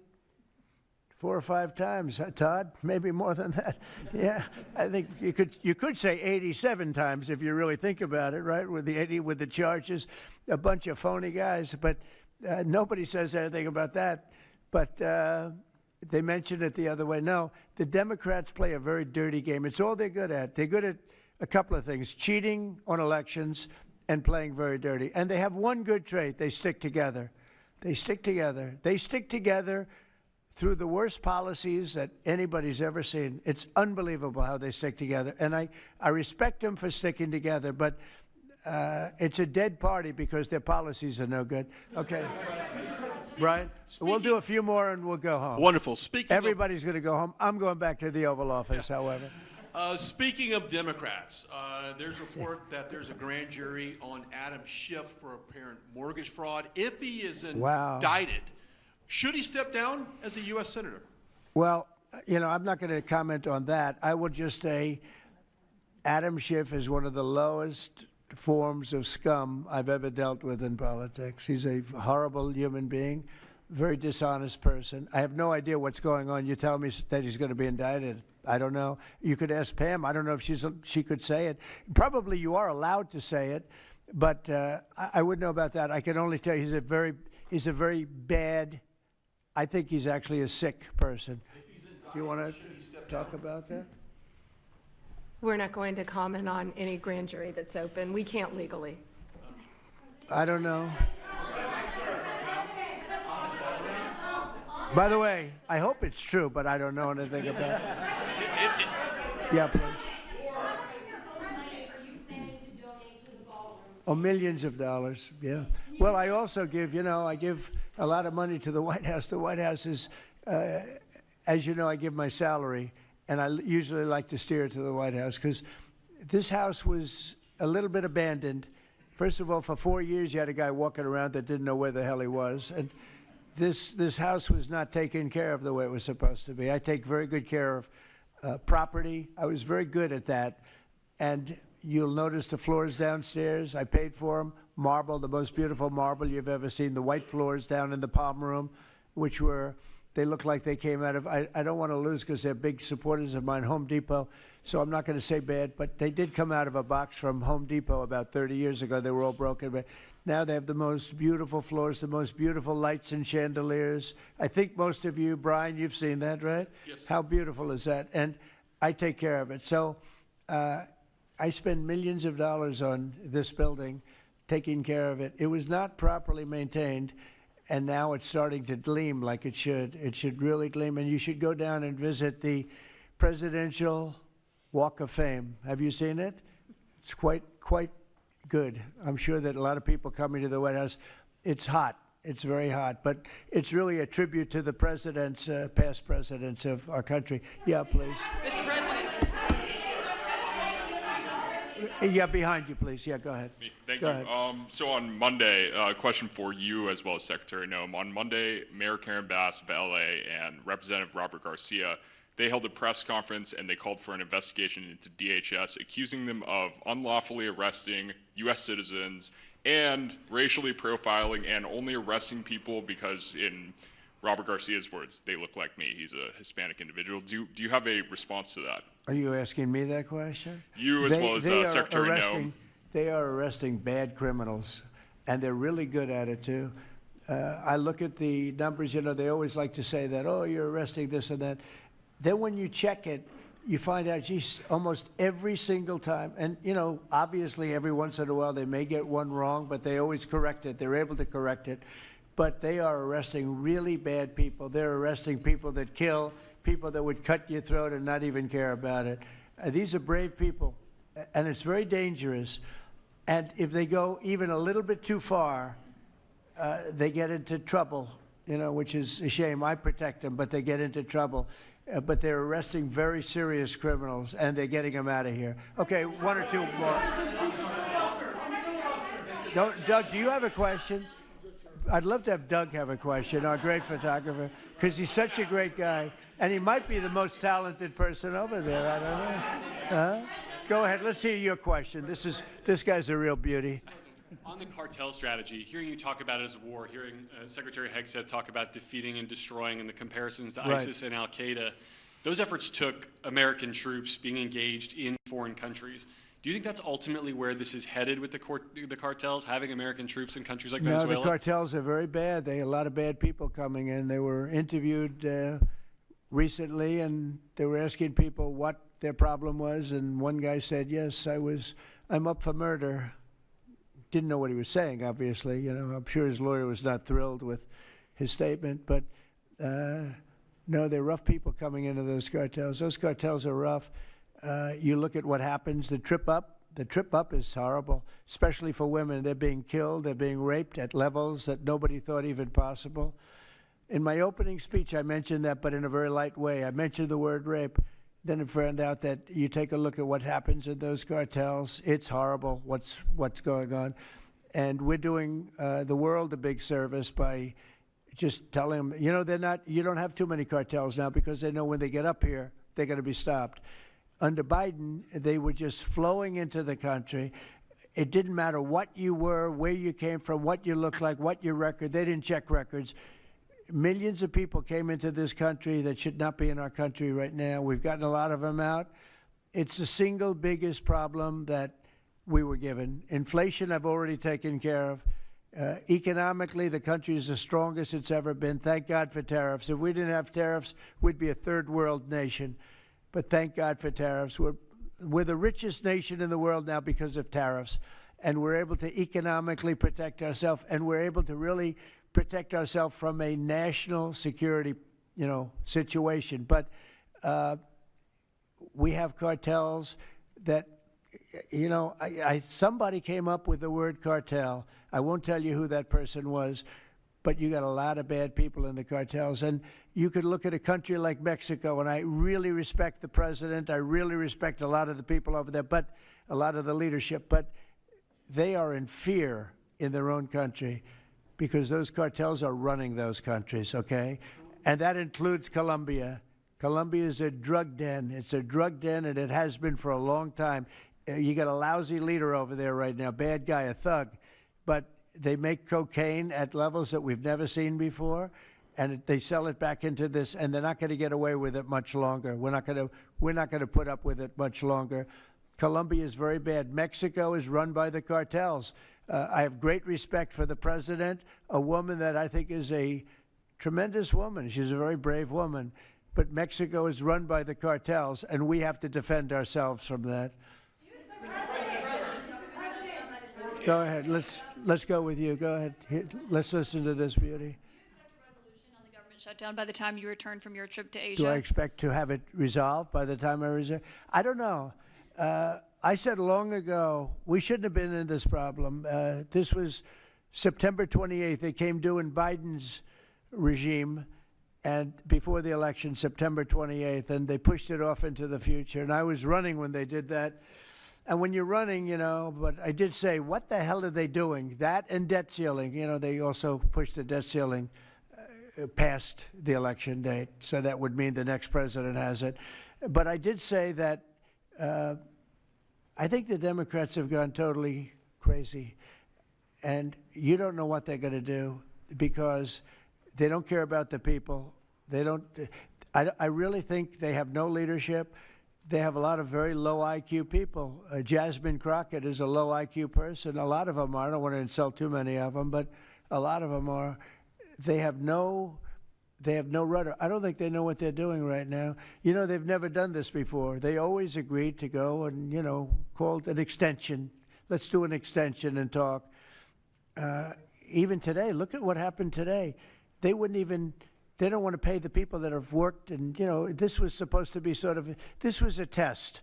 4 or 5 times, Todd, maybe more than that. Yeah, I think you could say 87 times if you really think about it, right? With the charges, a bunch of phony guys, but nobody says anything about that. But they mentioned it the other way. No, the Democrats play a very dirty game. It's all they're good at. They're good at a couple of things: cheating on elections and playing very dirty. And they have one good trait: they stick together. They stick together. They stick together through the worst policies that anybody's ever seen. It's unbelievable how they stick together. And I respect them for sticking together, but it's a dead party because their policies are no good. Okay. Right? We'll do a few more and we'll go home. Wonderful. Speaking Everybody's going to go home. I'm going back to the Oval Office, however. Speaking of Democrats, there's a report that there's a grand jury on Adam Schiff for apparent mortgage fraud. If he is indicted, should he step down as a U.S. Senator? Well, you know, I'm not going to comment on that. I would just say Adam Schiff is one of the lowest forms of scum I've ever dealt with in politics. He's a horrible human being, very dishonest person. I have no idea what's going on. You tell me that he's going to be indicted. I don't know. You could ask Pam. I don't know if she could say it. Probably you are allowed to say it, but I wouldn't know about that. I can only tell you he's a very bad, I think he's actually a sick person. Do you want to talk about that? We're not going to comment on any grand jury that's open. We can't legally. I don't know. By the way, I hope it's true, but I don't know anything about it. Yeah, please. Oh, millions of dollars, yeah. Well, I also give, I give a lot of money to the White House. The White House is, as you know, I give my salary, and I usually like to steer it to the White House because this house was a little bit abandoned. First of all, for 4 years, you had a guy walking around that didn't know where the hell he was. And this house was not taken care of the way it was supposed to be. I take very good care of property. I was very good at that. And you'll notice the floors downstairs, I paid for them. Marble, the most beautiful marble you've ever seen. The white floors down in the palm room, which they look like they came out of, I don't want to lose because they're big supporters of mine, Home Depot, so I'm not going to say bad, but they did come out of a box from Home Depot about 30 years ago. They were all broken, but now they have the most beautiful floors, the most beautiful lights and chandeliers. I think most of you, Brian, you've seen that, right? Yes. How beautiful is that? And I take care of it. So I spend millions of dollars on this building, taking care of it. It was not properly maintained. And now it's starting to gleam like it should. It should really gleam. And you should go down and visit the Presidential Walk of Fame. Have you seen it? It's quite good. I'm sure that a lot of people coming to the White House, it's hot. It's very hot. But it's really a tribute to the presidents, past presidents of our country. Yeah, please. Mr. President. Yeah, behind you, please. Yeah, go ahead. Thank you. So on Monday, a question for you as well as Secretary Noem. On Monday, Mayor Karen Bass of LA and Representative Robert Garcia, they held a press conference and they called for an investigation into DHS, accusing them of unlawfully arresting U.S. citizens and racially profiling and only arresting people because, in Robert Garcia's words, they look like me. He's a Hispanic individual. Do you have a response to that? Are you asking me that question? You as well as Secretary Noem. They are arresting bad criminals, and they're really good at it, too. I look at the numbers, they always like to say that, oh, you're arresting this and that. Then when you check it, you find out, geez, almost every single time, and, obviously every once in a while they may get one wrong, but they always correct it. They're able to correct it. But they are arresting really bad people. They're arresting people that kill, people that would cut your throat and not even care about it. These are brave people, and it's very dangerous. And if they go even a little bit too far, they get into trouble, which is a shame. I protect them, but they get into trouble. But they're arresting very serious criminals, and they're getting them out of here. Okay, one or two more. Doug, do you have a question? I'd love to have Doug have a question, our great photographer, because he's such a great guy. And he might be the most talented person over there. I don't know. Go ahead. Let's hear your question. This guy's a real beauty. On the cartel strategy, hearing you talk about it as a war, hearing Secretary Hegseth talk about defeating and destroying and the comparisons to ISIS and Al-Qaeda, those efforts took American troops being engaged in foreign countries. Do you think that's ultimately where this is headed with the cartels, having American troops in countries like Venezuela? No, the cartels are very bad. They have a lot of bad people coming in. They were interviewed recently, and they were asking people what their problem was, and one guy said, yes, I'm up for murder. Didn't know what he was saying, obviously. You know, I'm sure his lawyer was not thrilled with his statement, but no, they're rough people coming into those cartels. Those cartels are rough. You look at what happens, the trip up is horrible, especially for women. They're being killed, they're being raped at levels that nobody thought even possible. In my opening speech, I mentioned that, but in a very light way. I mentioned the word rape. Then it found out that you take a look at what happens in those cartels. It's horrible what's going on. And we're doing the world a big service by just telling them, you know, you don't have too many cartels now because they know when they get up here, they're going to be stopped. Under Biden, they were just flowing into the country. It didn't matter what you were, where you came from, what you looked like, what your record. They didn't check records. Millions of people came into this country that should not be in our country right now. We've gotten a lot of them out. It's the single biggest problem that we were given. Inflation, I've already taken care of. Economically, the country is the strongest it's ever been. Thank God for tariffs. If we didn't have tariffs, we'd be a third world nation. But thank God for tariffs. We're the richest nation in the world now because of tariffs. And we're able to economically protect ourselves, and we're able to really protect ourselves from a national security, situation. But we have cartels that, somebody came up with the word cartel. I won't tell you who that person was, but you got a lot of bad people in the cartels. And you could look at a country like Mexico, and I really respect the president. I really respect a lot of the people over there, but a lot of the leadership. But they are in fear in their own country, because those cartels are running those countries, okay? And that includes Colombia. Colombia is a drug den. It's a drug den, and it has been for a long time. You got a lousy leader over there right now, bad guy, a thug. But they make cocaine at levels that we've never seen before, and they sell it back into this, and they're not going to get away with it much longer. We're not going to put up with it much longer. Colombia is very bad. Mexico is run by the cartels. I have great respect for the president, a woman that I think is a tremendous woman. She's a very brave woman. But Mexico is run by the cartels, and we have to defend ourselves from that. Go ahead. Let's go with you. Go ahead. Let's listen to this beauty. Shutdown by the time you return from your trip to Asia? Do I expect to have it resolved by the time I return? I don't know. I said long ago, we shouldn't have been in this problem. This was September 28th. It came due in Biden's regime, and before the election, September 28th, and they pushed it off into the future. And I was running when they did that. And when you're running, but I did say, what the hell are they doing? That and debt ceiling. They also pushed the debt ceiling past the election date, so that would mean the next president has it. But I did say that I think the Democrats have gone totally crazy, and you don't know what they're going to do because they don't care about the people. They don't. I really think they have no leadership. They have a lot of very low IQ people. Jasmine Crockett is a low IQ person. A lot of them are. I don't want to insult too many of them, but a lot of them are. They have no rudder. I don't think they know what they're doing right now. They've never done this before. They always agreed to go and, called an extension. Let's do an extension and talk. Even today, look at what happened today. They don't want to pay the people that have worked. And, this was supposed to be this was a test.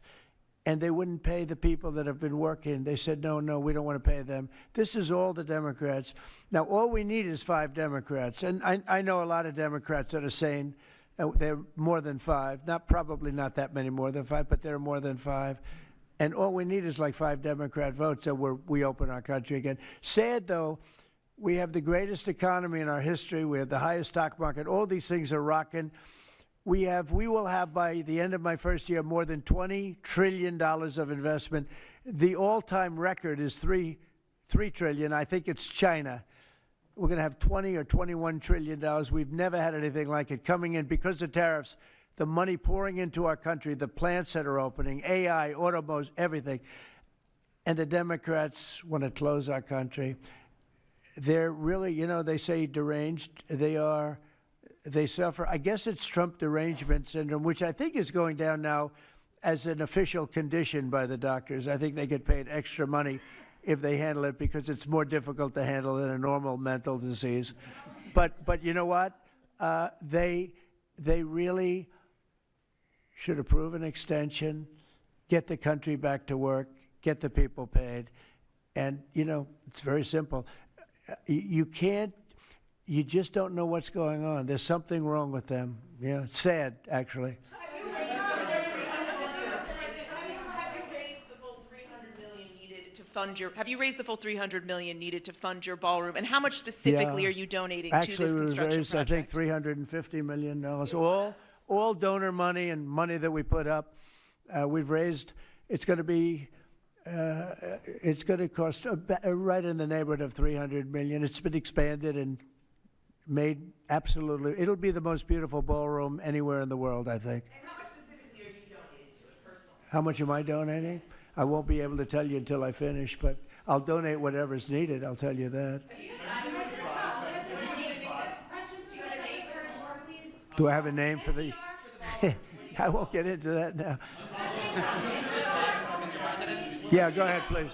And they wouldn't pay the people that have been working. They said, no, we don't want to pay them. This is all the Democrats. Now, all we need is 5 Democrats. And I know a lot of Democrats that are saying they're more than 5. Probably not that many more than 5, but there are more than 5. And all we need is like 5 Democrat votes, so we open our country again. Sad, though, we have the greatest economy in our history. We have the highest stock market. All these things are rocking. We will have, by the end of my first year, more than $20 trillion of investment. The all-time record is $3 trillion. I think it's China. We're going to have $20 or $21 trillion. We've never had anything like it coming in because of tariffs. The money pouring into our country, the plants that are opening, AI, automobiles, everything. And the Democrats want to close our country. They're really, they say deranged. They suffer. I guess it's Trump derangement syndrome, which I think is going down now as an official condition by the doctors. I think they get paid extra money if they handle it because it's more difficult to handle than a normal mental disease. But you know what? They really should approve an extension, get the country back to work, get the people paid. And, you know, it's very simple. You just don't know what's going on. There's something wrong with them. Yeah, it's sad, actually. Have you raised the full $300 million needed to fund your ballroom? And how much specifically are you donating to this construction raised, project? I think, $350 million. All donor money and money that we put up. We've raised. It's going to be. It's going to cost right in the neighborhood of $300 million. It's been expanded and made absolutely. It'll be the most beautiful ballroom anywhere in the world, I think. And how much specifically are you donating to it personally? How much am I donating? I won't be able to tell you until I finish, but I'll donate whatever's needed, I'll tell you that. Do I have a name for the... I won't get into that now. Yeah, go ahead, please.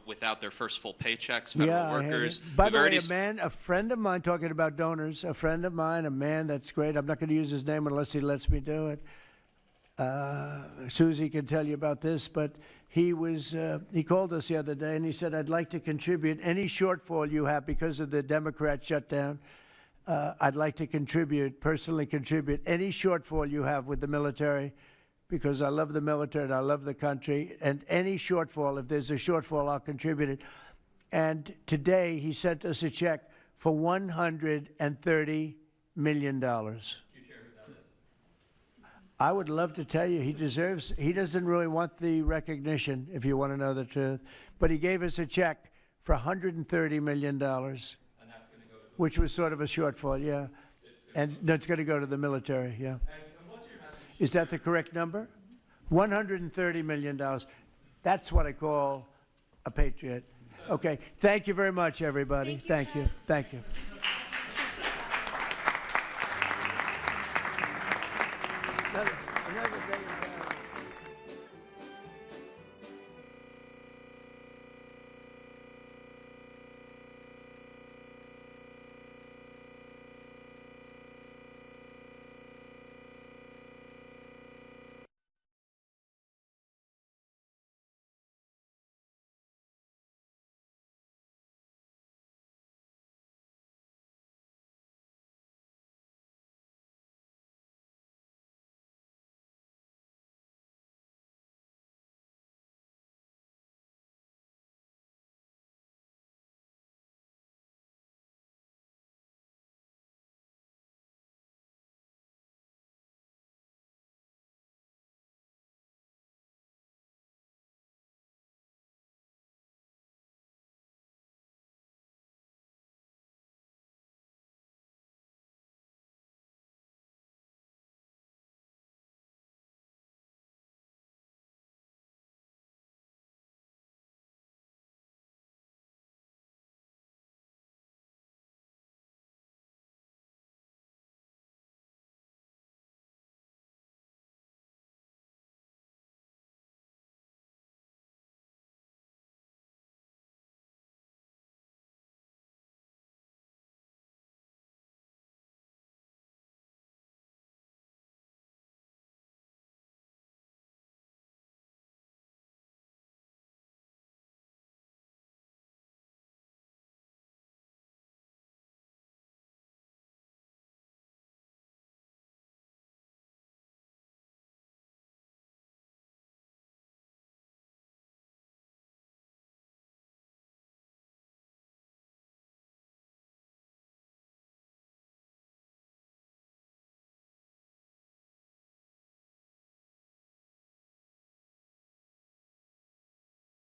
Without their first full paychecks, federal workers. By the way, a friend of mine, talking about donors, a friend of mine, a man that's great, I'm not going to use his name unless he lets me do it. Susie can tell you about this, but he called us the other day and he said, I'd like to contribute any shortfall you have because of the Democrat shutdown. I'd like to personally contribute any shortfall you have with the military because I love the military and I love the country. And any shortfall, if there's a shortfall, I'll contribute it. And today he sent us a check for $130 million. I would love to tell you he doesn't really want the recognition, if you want to know the truth, but he gave us a check for $130 million, which was sort of a shortfall, yeah. And it's going to go to the military, yeah. Is that the correct number? $130 million. That's what I call a patriot. Okay, thank you very much, everybody. Thank you. Thank you. Another day.